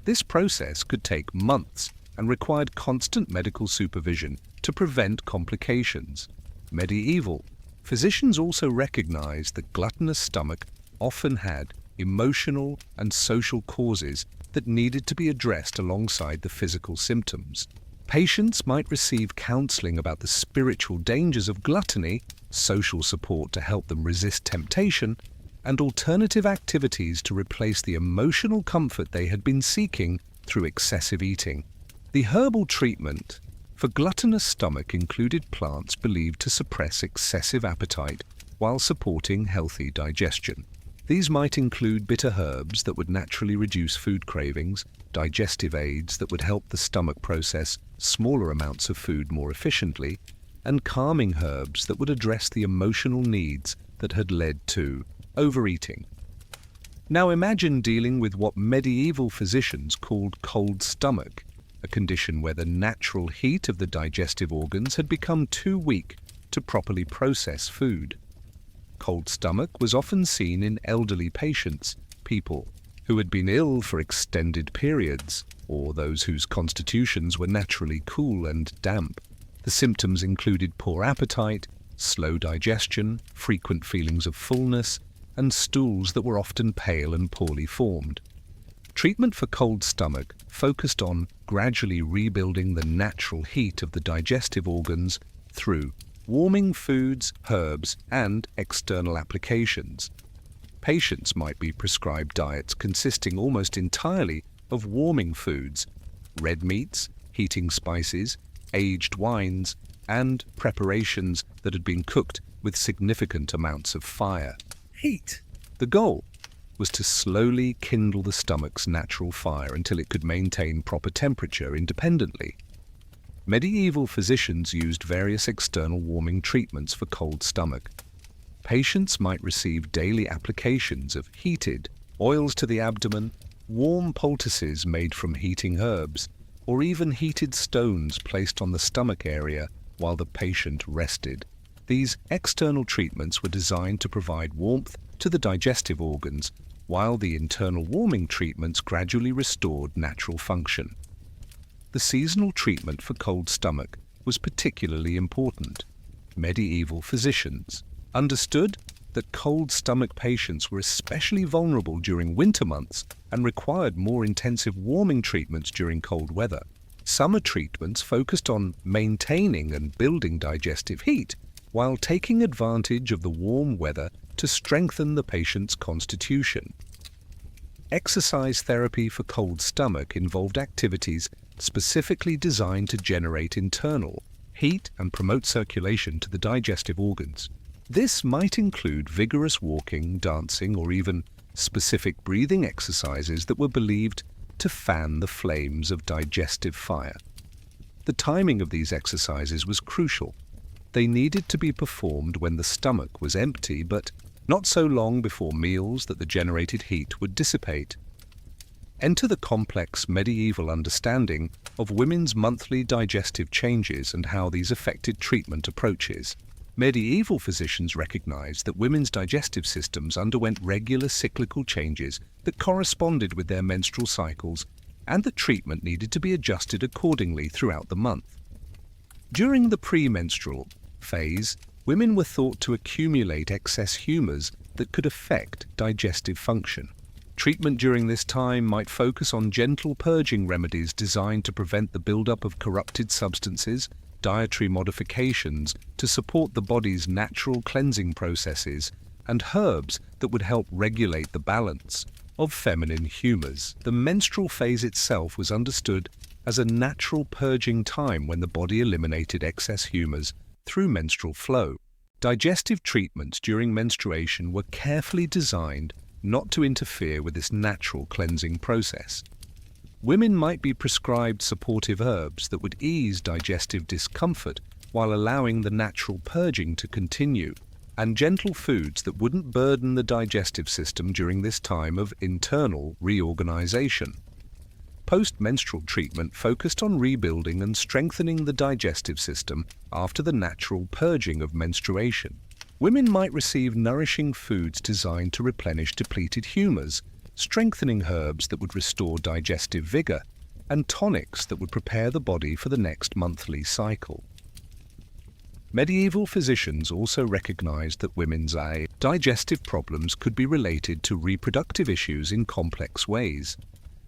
This process could take months and required constant medical supervision to prevent complications. Medieval physicians also recognized that gluttonous stomach often had emotional and social causes that needed to be addressed alongside the physical symptoms. Patients might receive counseling about the spiritual dangers of gluttony, social support to help them resist temptation, and alternative activities to replace the emotional comfort they had been seeking through excessive eating. The herbal treatment for gluttonous stomach included plants believed to suppress excessive appetite while supporting healthy digestion. These might include bitter herbs that would naturally reduce food cravings, digestive aids that would help the stomach process smaller amounts of food more efficiently, and calming herbs that would address the emotional needs that had led to overeating. Now imagine dealing with what medieval physicians called cold stomach, a condition where the natural heat of the digestive organs had become too weak to properly process food. Cold stomach was often seen in elderly patients, people who had been ill for extended periods, or those whose constitutions were naturally cool and damp. The symptoms included poor appetite, slow digestion, frequent feelings of fullness, and stools that were often pale and poorly formed. Treatment for cold stomach focused on gradually rebuilding the natural heat of the digestive organs through warming foods, herbs, and external applications. Patients might be prescribed diets consisting almost entirely of warming foods, red meats, heating spices, aged wines, and preparations that had been cooked with significant amounts of fire. Heat. The goal was to slowly kindle the stomach's natural fire until it could maintain proper temperature independently. Medieval physicians used various external warming treatments for cold stomach. Patients might receive daily applications of heated oils to the abdomen, warm poultices made from heating herbs, or even heated stones placed on the stomach area while the patient rested. These external treatments were designed to provide warmth to the digestive organs, while the internal warming treatments gradually restored natural function. The seasonal treatment for cold stomach was particularly important. Medieval physicians understood that cold stomach patients were especially vulnerable during winter months and required more intensive warming treatments during cold weather. Summer treatments focused on maintaining and building digestive heat, while taking advantage of the warm weather to strengthen the patient's constitution. Exercise therapy for cold stomach involved activities specifically designed to generate internal heat and promote circulation to the digestive organs. This might include vigorous walking, dancing, or even specific breathing exercises that were believed to fan the flames of digestive fire. The timing of these exercises was crucial. They needed to be performed when the stomach was empty, but not so long before meals that the generated heat would dissipate. Enter the complex medieval understanding of women's monthly digestive changes and how these affected treatment approaches. Medieval physicians recognized that women's digestive systems underwent regular cyclical changes that corresponded with their menstrual cycles, and that treatment needed to be adjusted accordingly throughout the month. During the premenstrual phase, women were thought to accumulate excess humors that could affect digestive function. Treatment during this time might focus on gentle purging remedies designed to prevent the buildup of corrupted substances, dietary modifications to support the body's natural cleansing processes, and herbs that would help regulate the balance of feminine humors. The menstrual phase itself was understood as a natural purging time when the body eliminated excess humors through menstrual flow. Digestive treatments during menstruation were carefully designed not to interfere with this natural cleansing process. Women might be prescribed supportive herbs that would ease digestive discomfort while allowing the natural purging to continue, and gentle foods that wouldn't burden the digestive system during this time of internal reorganization. Post-menstrual treatment focused on rebuilding and strengthening the digestive system after the natural purging of menstruation. Women might receive nourishing foods designed to replenish depleted humors, strengthening herbs that would restore digestive vigor, and tonics that would prepare the body for the next monthly cycle. Medieval physicians also recognized that women's digestive problems could be related to reproductive issues in complex ways.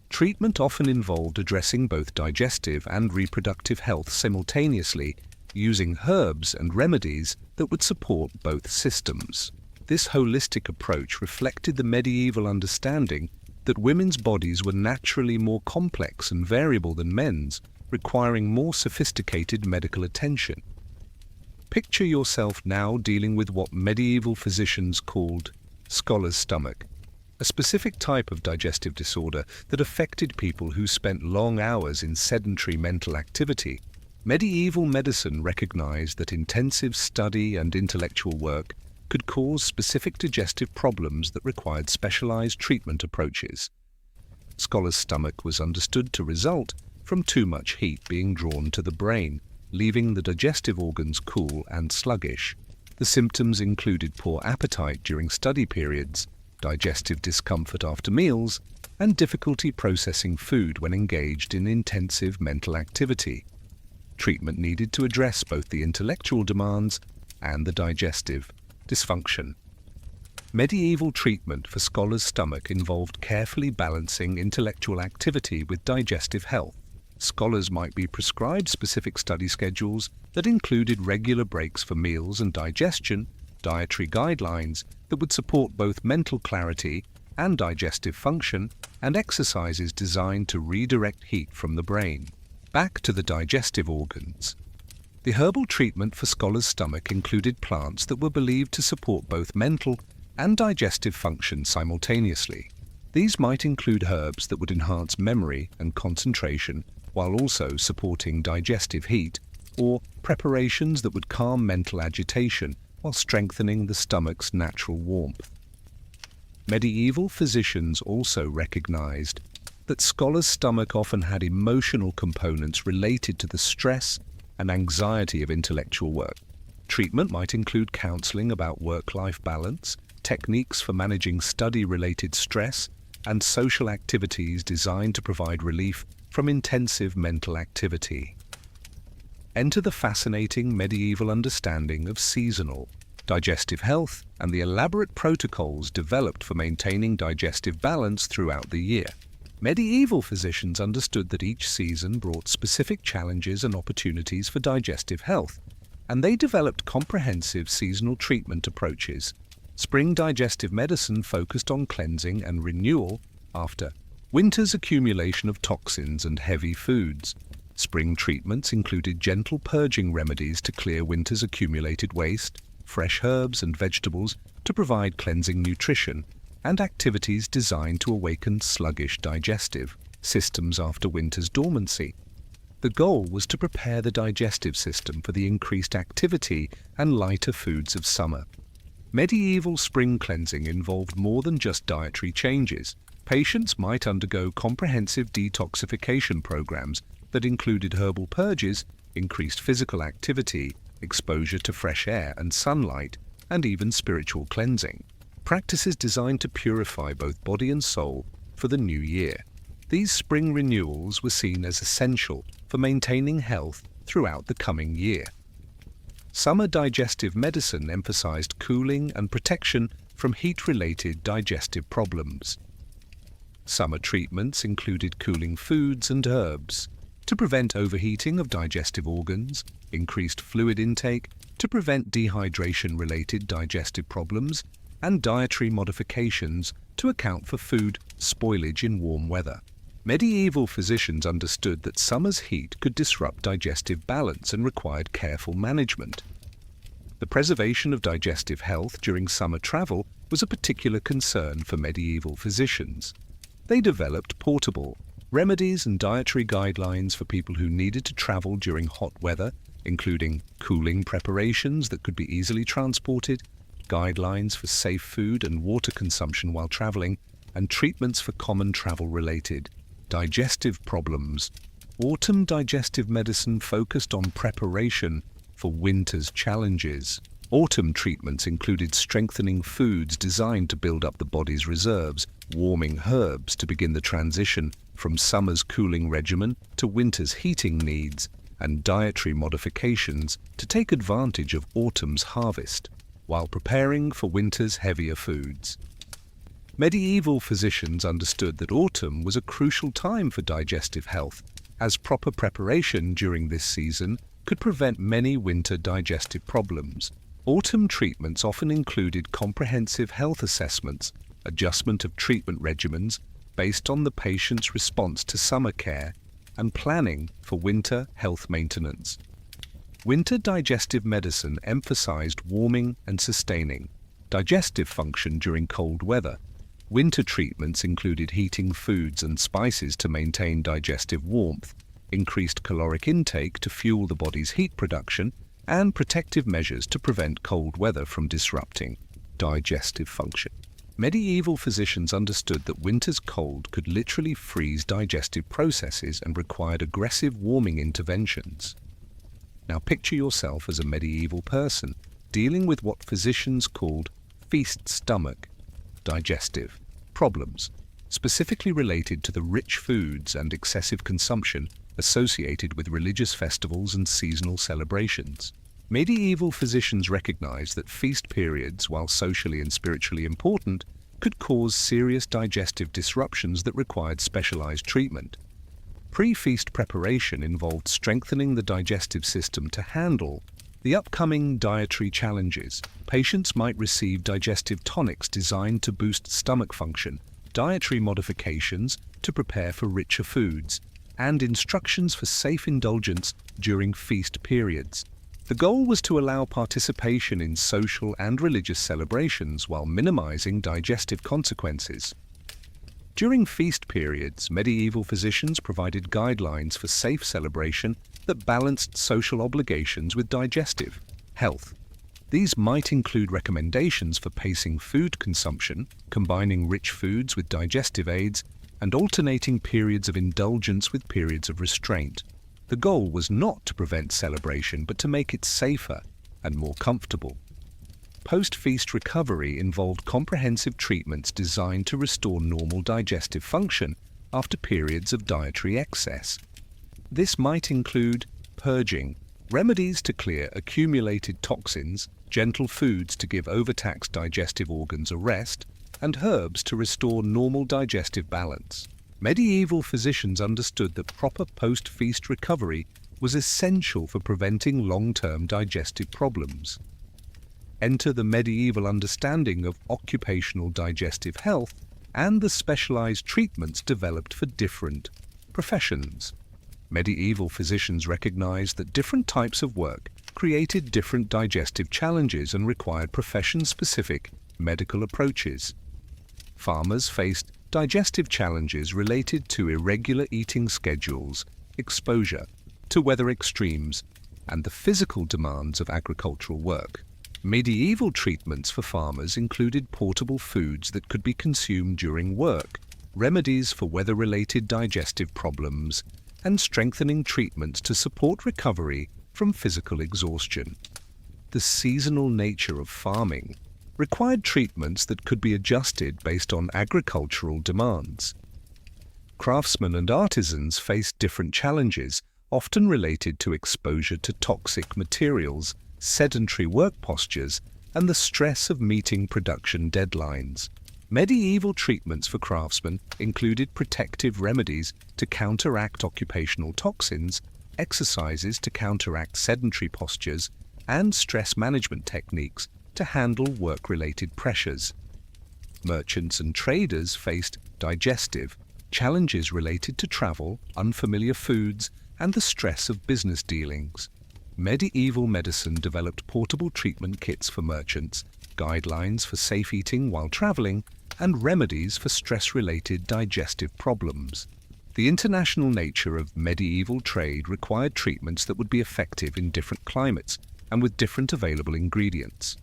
Treatment often involved addressing both digestive and reproductive health simultaneously, using herbs and remedies that would support both systems. This holistic approach reflected the medieval understanding that women's bodies were naturally more complex and variable than men's, requiring more sophisticated medical attention. Picture yourself now dealing with what medieval physicians called scholar's stomach, a specific type of digestive disorder that affected people who spent long hours in sedentary mental activity. Medieval medicine recognized that intensive study and intellectual work could cause specific digestive problems that required specialized treatment approaches. Scholar's stomach was understood to result from too much heat being drawn to the brain, leaving the digestive organs cool and sluggish. The symptoms included poor appetite during study periods, digestive discomfort after meals, and difficulty processing food when engaged in intensive mental activity. Treatment needed to address both the intellectual demands and the digestive dysfunction. Medieval treatment for scholar's stomach involved carefully balancing intellectual activity with digestive health. Scholars might be prescribed specific study schedules that included regular breaks for meals and digestion, dietary guidelines that would support both mental clarity and digestive function, and exercises designed to redirect heat from the brain back to the digestive organs. The herbal treatment for scholar's stomach included plants that were believed to support both mental and digestive function simultaneously. These might include herbs that would enhance memory and concentration while also supporting digestive heat, or preparations that would calm mental agitation while strengthening the stomach's natural warmth. Medieval physicians also recognized that scholar's stomach often had emotional components related to the stress and anxiety of intellectual work. Treatment might include counseling about work-life balance, techniques for managing study-related stress, and social activities designed to provide relief from intensive mental activity. Enter the fascinating medieval understanding of seasonal digestive health and the elaborate protocols developed for maintaining digestive balance throughout the year. Medieval physicians understood that each season brought specific challenges and opportunities for digestive health, and they developed comprehensive seasonal treatment approaches. Spring digestive medicine focused on cleansing and renewal after winter's accumulation of toxins and heavy foods. Spring treatments included gentle purging remedies to clear winter's accumulated waste, fresh herbs and vegetables to provide cleansing nutrition, and activities designed to awaken sluggish digestive systems after winter's dormancy. The goal was to prepare the digestive system for the increased activity and lighter foods of summer. Medieval spring cleansing involved more than just dietary changes. Patients might undergo comprehensive detoxification programs that included herbal purges, increased physical activity, exposure to fresh air and sunlight, and even spiritual cleansing. Practices designed to purify both body and soul for the new year. These spring renewals were seen as essential for maintaining health throughout the coming year. Summer digestive medicine emphasized cooling and protection from heat-related digestive problems. Summer treatments included cooling foods and herbs to prevent overheating of digestive organs, increased fluid intake to prevent dehydration-related digestive problems, and dietary modifications to account for food spoilage in warm weather. Medieval physicians understood that summer's heat could disrupt digestive balance and required careful management. The preservation of digestive health during summer travel was a particular concern for medieval physicians. They developed portable remedies and dietary guidelines for people who needed to travel during hot weather, including cooling preparations that could be easily transported, guidelines for safe food and water consumption while traveling, and treatments for common travel-related Digestive problems. Autumn digestive medicine focused on preparation for winter's challenges. Autumn treatments included strengthening foods designed to build up the body's reserves, warming herbs to begin the transition from summer's cooling regimen to winter's heating needs, and dietary modifications to take advantage of autumn's harvest, while preparing for winter's heavier foods. Medieval physicians understood that autumn was a crucial time for digestive health, as proper preparation during this season could prevent many winter digestive problems. Autumn treatments often included comprehensive health assessments, adjustment of treatment regimens based on the patient's response to summer care, and planning for winter health maintenance. Winter digestive medicine emphasized warming and sustaining digestive function during cold weather. Winter treatments included heating foods and spices to maintain digestive warmth, increased caloric intake to fuel the body's heat production, and protective measures to prevent cold weather from disrupting digestive function. Medieval physicians understood that winter's cold could literally freeze digestive processes and required aggressive warming interventions. Now picture yourself as a medieval person dealing with what physicians called feast stomach digestive problems, specifically related to the rich foods and excessive consumption associated with religious festivals and seasonal celebrations. Medieval physicians recognized that feast periods, while socially and spiritually important, could cause serious digestive disruptions that required specialized treatment. Pre-feast preparation involved strengthening the digestive system to handle the upcoming dietary challenges. Patients might receive digestive tonics designed to boost stomach function, dietary modifications to prepare for richer foods, and instructions for safe indulgence during feast periods. The goal was to allow participation in social and religious celebrations while minimizing digestive consequences. During feast periods, medieval physicians provided guidelines for safe celebration that balanced social obligations with digestive health. These might include recommendations for pacing food consumption, combining rich foods with digestive aids, and alternating periods of indulgence with periods of restraint. The goal was not to prevent celebration, but to make it safer and more comfortable. Post-feast recovery involved comprehensive treatments designed to restore normal digestive function after periods of dietary excess. This might include purging, remedies to clear accumulated toxins, gentle foods to give overtaxed digestive organs a rest, and herbs to restore normal digestive balance. Medieval physicians understood that proper post-feast recovery was essential for preventing long-term digestive problems. Enter the medieval understanding of occupational digestive health and the specialized treatments developed for different professions. Medieval physicians recognized that different types of work created different digestive challenges and required profession-specific medical approaches. Farmers faced digestive challenges related to irregular eating schedules, exposure to weather extremes, and the physical demands of agricultural work. Medieval treatments for farmers included portable foods that could be consumed during work, remedies for weather-related digestive problems, and strengthening treatments to support recovery from physical exhaustion. The seasonal nature of farming required treatments that could be adjusted based on agricultural demands. Craftsmen and artisans faced different challenges, often related to exposure to toxic materials, sedentary work postures, and the stress of meeting production deadlines. Medieval treatments for craftsmen included protective remedies to counteract occupational toxins, exercises to counteract sedentary postures, and stress management techniques to handle work-related pressures. Merchants and traders faced digestive challenges related to travel, unfamiliar foods, and the stress of business dealings. Medieval medicine developed portable treatment kits for merchants, guidelines for safe eating while traveling, and remedies for stress-related digestive problems. The international nature of medieval trade required treatments that would be effective in different climates and with different available ingredients.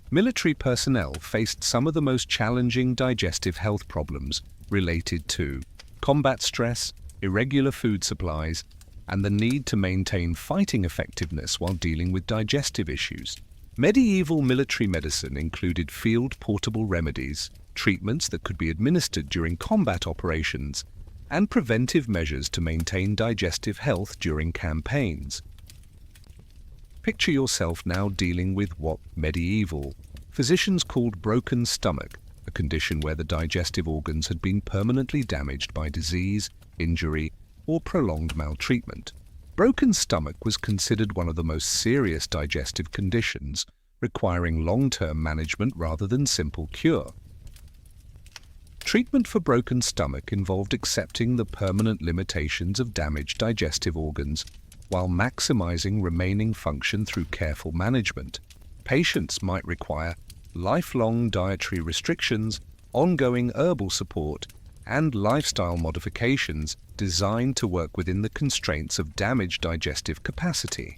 Military personnel faced some of the most challenging digestive health problems related to combat stress, irregular food supplies, and the need to maintain fighting effectiveness while dealing with digestive issues. Medieval military medicine included field portable remedies, treatments that could be administered during combat operations, and preventive measures to maintain digestive health during campaigns. Picture yourself now dealing with what medieval physicians called broken stomach, a condition where the digestive organs had been permanently damaged by disease, injury, or prolonged maltreatment. Broken stomach was considered one of the most serious digestive conditions, requiring long-term management rather than simple cure. Treatment for broken stomach involved accepting the permanent limitations of damaged digestive organs while maximizing remaining function through careful management. Patients might require lifelong dietary restrictions, ongoing herbal support, and lifestyle modifications designed to work within the constraints of damaged digestive capacity.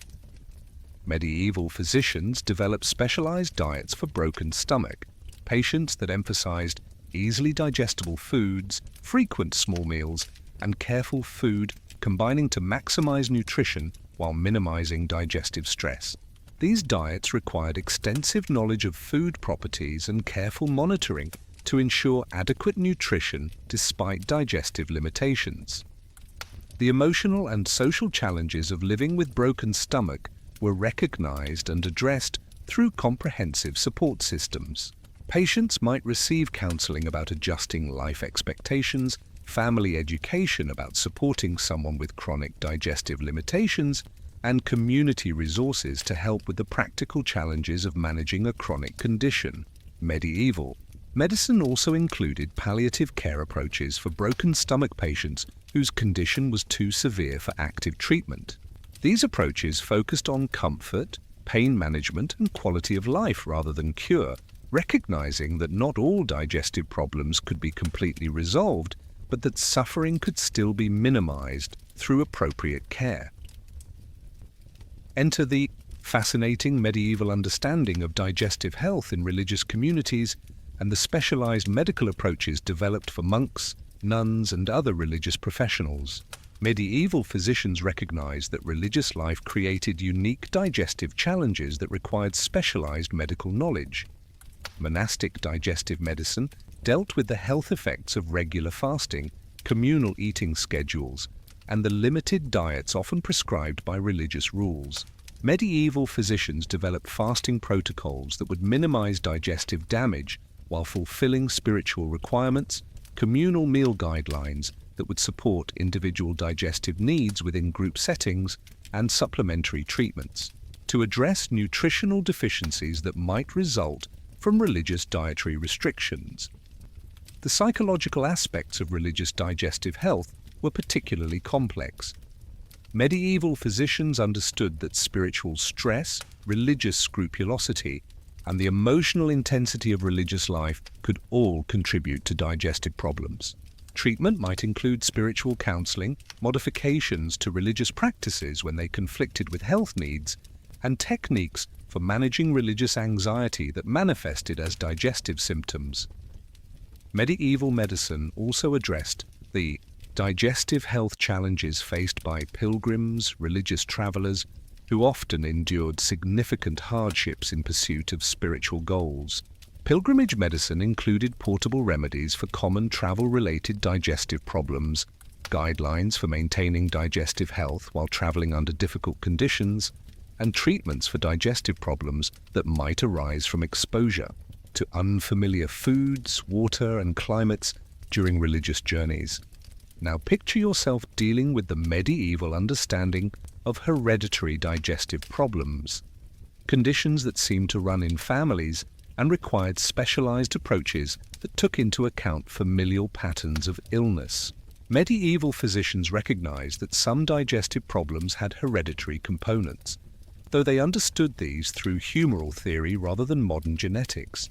Medieval physicians developed specialized diets for broken stomach, patients that emphasized easily digestible foods, frequent small meals, and careful food combining to maximize nutrition while minimizing digestive stress. These diets required extensive knowledge of food properties and careful monitoring to ensure adequate nutrition despite digestive limitations. The emotional and social challenges of living with broken stomach were recognized and addressed through comprehensive support systems. Patients might receive counseling about adjusting life expectations, family education about supporting someone with chronic digestive limitations, and community resources to help with the practical challenges of managing a chronic condition. Medieval medicine also included palliative care approaches for broken stomach patients whose condition was too severe for active treatment. These approaches focused on comfort, pain management, and quality of life rather than cure, recognizing that not all digestive problems could be completely resolved, but that suffering could still be minimized through appropriate care. Enter the fascinating medieval understanding of digestive health in religious communities and the specialized medical approaches developed for monks, nuns, and other religious professionals. Medieval physicians recognized that religious life created unique digestive challenges that required specialized medical knowledge. Monastic digestive medicine dealt with the health effects of regular fasting, communal eating schedules, and the limited diets often prescribed by religious rules. Medieval physicians developed fasting protocols that would minimize digestive damage while fulfilling spiritual requirements, communal meal guidelines that would support individual digestive needs within group settings, and supplementary treatments to address nutritional deficiencies that might result from religious dietary restrictions. The psychological aspects of religious digestive health were particularly complex. Medieval physicians understood that spiritual stress, religious scrupulosity, and the emotional intensity of religious life could all contribute to digestive problems. Treatment might include spiritual counseling, modifications to religious practices when they conflicted with health needs, and techniques for managing religious anxiety that manifested as digestive symptoms. Medieval medicine also addressed the digestive health challenges faced by pilgrims, religious travelers, who often endured significant hardships in pursuit of spiritual goals. Pilgrimage medicine included portable remedies for common travel-related digestive problems, guidelines for maintaining digestive health while traveling under difficult conditions, and treatments for digestive problems that might arise from exposure to unfamiliar foods, water, and climates during religious journeys. Now picture yourself dealing with the medieval understanding of hereditary digestive problems, conditions that seemed to run in families and required specialized approaches that took into account familial patterns of illness. Medieval physicians recognized that some digestive problems had hereditary components, though they understood these through humoral theory rather than modern genetics.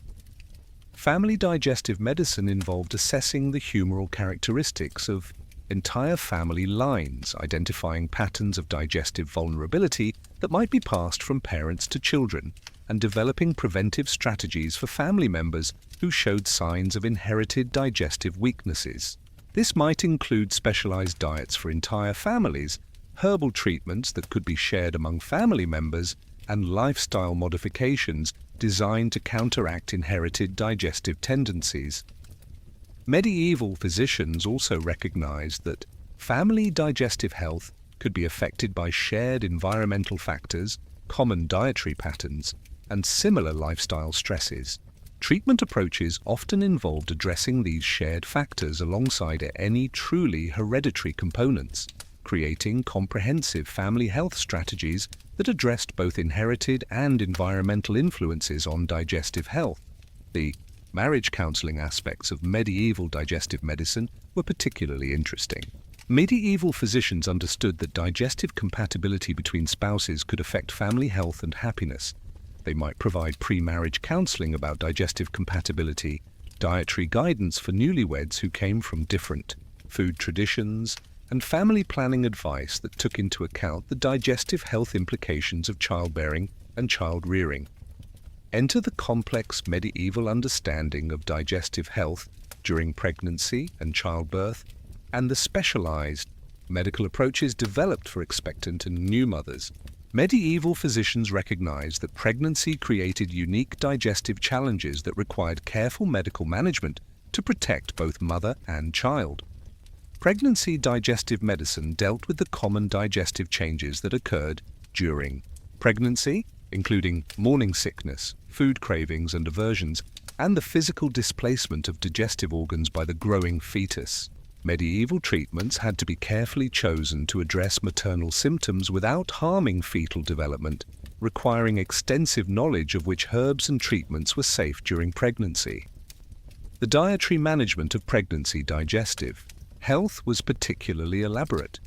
Family digestive medicine involved assessing the humoral characteristics of entire family lines, identifying patterns of digestive vulnerability that might be passed from parents to children, and developing preventive strategies for family members who showed signs of inherited digestive weaknesses. This might include specialized diets for entire families, herbal treatments that could be shared among family members, and lifestyle modifications designed to counteract inherited digestive tendencies. Medieval physicians also recognized that family digestive health could be affected by shared environmental factors, common dietary patterns, and similar lifestyle stresses. Treatment approaches often involved addressing these shared factors alongside any truly hereditary components, creating comprehensive family health strategies that addressed both inherited and environmental influences on digestive health. The marriage counseling aspects of medieval digestive medicine were particularly interesting. Medieval physicians understood that digestive compatibility between spouses could affect family health and happiness. They might provide pre-marriage counseling about digestive compatibility, dietary guidance for newlyweds who came from different food traditions, and family planning advice that took into account the digestive health implications of childbearing and child-rearing. Enter the complex medieval understanding of digestive health during pregnancy and childbirth, and the specialized medical approaches developed for expectant and new mothers. Medieval physicians recognized that pregnancy created unique digestive challenges that required careful medical management to protect both mother and child. Pregnancy digestive medicine dealt with the common digestive changes that occurred during pregnancy, including morning sickness, food cravings and aversions, and the physical displacement of digestive organs by the growing fetus. Medieval treatments had to be carefully chosen to address maternal symptoms without harming fetal development, requiring extensive knowledge of which herbs and treatments were safe during pregnancy. The dietary management of pregnancy digestive health was particularly elaborate.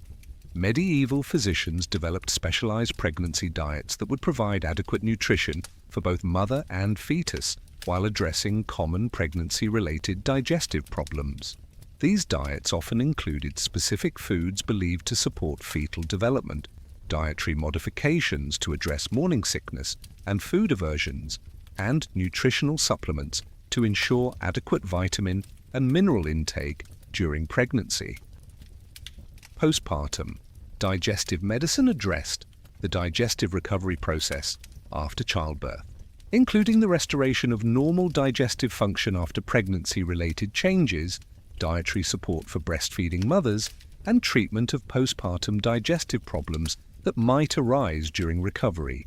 Medieval physicians developed specialized pregnancy diets that would provide adequate nutrition for both mother and fetus while addressing common pregnancy-related digestive problems. These diets often included specific foods believed to support fetal development, dietary modifications to address morning sickness and food aversions, and nutritional supplements to ensure adequate vitamin and mineral intake during pregnancy. Postpartum digestive medicine addressed the digestive recovery process after childbirth, including the restoration of normal digestive function after pregnancy-related changes, dietary support for breastfeeding mothers, and treatment of postpartum digestive problems that might arise during recovery.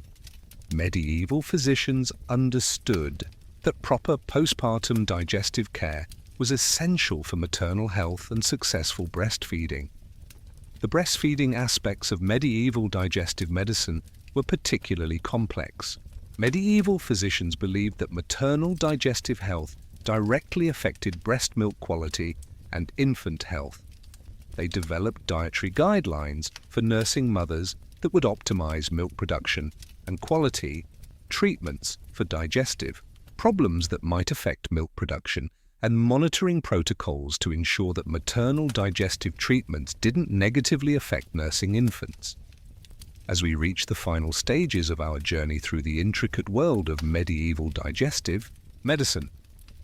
Medieval physicians understood that proper postpartum digestive care was essential for maternal health and successful breastfeeding. The breastfeeding aspects of medieval digestive medicine were particularly complex. Medieval physicians believed that maternal digestive health directly affected breast milk quality and infant health. They developed dietary guidelines for nursing mothers that would optimize milk production and quality, treatments for digestive problems that might affect milk production, and monitoring protocols to ensure that maternal digestive treatments didn't negatively affect nursing infants. As we reach the final stages of our journey through the intricate world of medieval digestive medicine,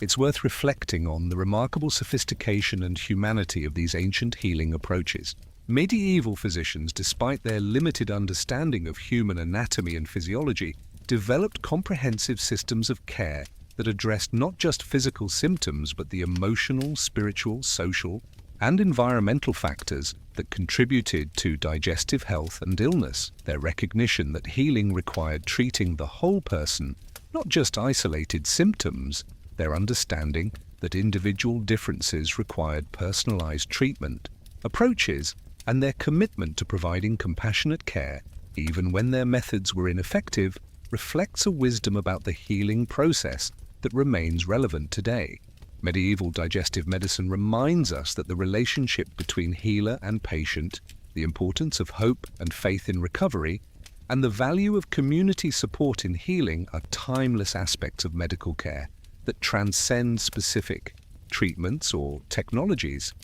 it's worth reflecting on the remarkable sophistication and humanity of these ancient healing approaches. Medieval physicians, despite their limited understanding of human anatomy and physiology, developed comprehensive systems of care that addressed not just physical symptoms but the emotional, spiritual, social, and environmental factors that contributed to digestive health and illness. Their recognition that healing required treating the whole person, not just isolated symptoms, their understanding that individual differences required personalized treatment, approaches, and their commitment to providing compassionate care, even when their methods were ineffective, reflects a wisdom about the healing process that remains relevant today. Medieval digestive medicine reminds us that the relationship between healer and patient, the importance of hope and faith in recovery, and the value of community support in healing are timeless aspects of medical care that transcend specific treatments or technologies.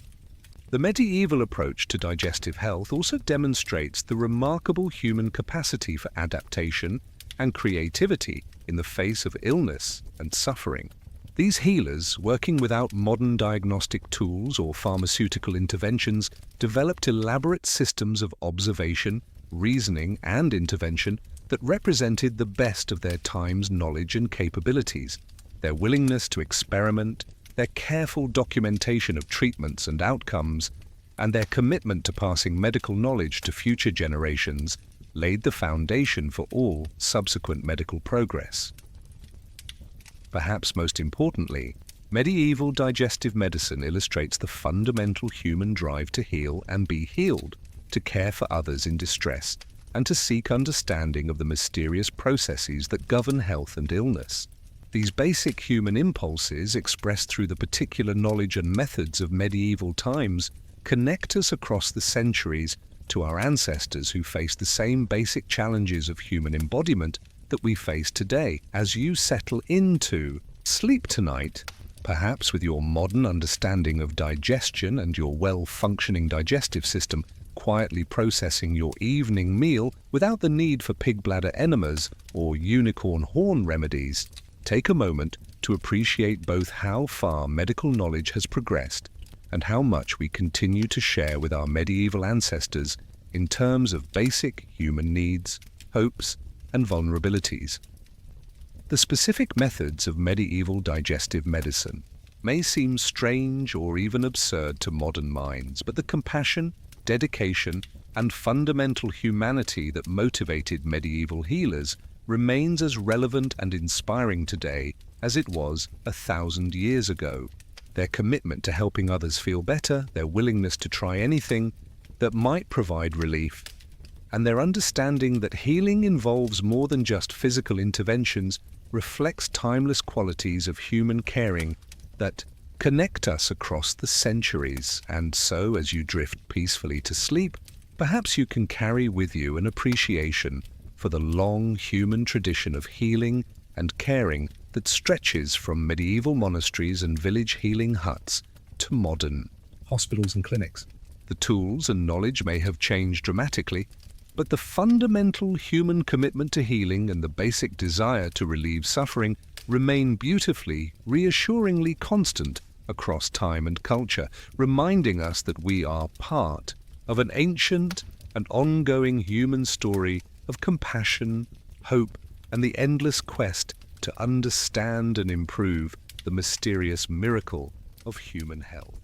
The medieval approach to digestive health also demonstrates the remarkable human capacity for adaptation and creativity in the face of illness and suffering. These healers, working without modern diagnostic tools or pharmaceutical interventions, developed elaborate systems of observation, reasoning, and intervention that represented the best of their time's knowledge and capabilities. Their willingness to experiment, their careful documentation of treatments and outcomes, and their commitment to passing medical knowledge to future generations laid the foundation for all subsequent medical progress. Perhaps most importantly, medieval digestive medicine illustrates the fundamental human drive to heal and be healed, to care for others in distress, and to seek understanding of the mysterious processes that govern health and illness. These basic human impulses, expressed through the particular knowledge and methods of medieval times, connect us across the centuries to our ancestors who faced the same basic challenges of human embodiment that we face today. As you settle into sleep tonight, perhaps with your modern understanding of digestion and your well-functioning digestive system quietly processing your evening meal without the need for pig bladder enemas or unicorn horn remedies, take a moment to appreciate both how far medical knowledge has progressed and how much we continue to share with our medieval ancestors in terms of basic human needs, hopes, and vulnerabilities. The specific methods of medieval digestive medicine may seem strange or even absurd to modern minds, but the compassion, dedication, and fundamental humanity that motivated medieval healers remains as relevant and inspiring today as it was 1,000 years ago. Their commitment to helping others feel better, their willingness to try anything that might provide relief, and their understanding that healing involves more than just physical interventions reflects timeless qualities of human caring that connect us across the centuries. And so, as you drift peacefully to sleep, perhaps you can carry with you an appreciation for the long human tradition of healing and caring that stretches from medieval monasteries and village healing huts to modern hospitals and clinics. The tools and knowledge may have changed dramatically, but the fundamental human commitment to healing and the basic desire to relieve suffering remain beautifully, reassuringly constant across time and culture, reminding us that we are part of an ancient and ongoing human story of compassion, hope, and the endless quest to understand and improve the mysterious miracle of human health.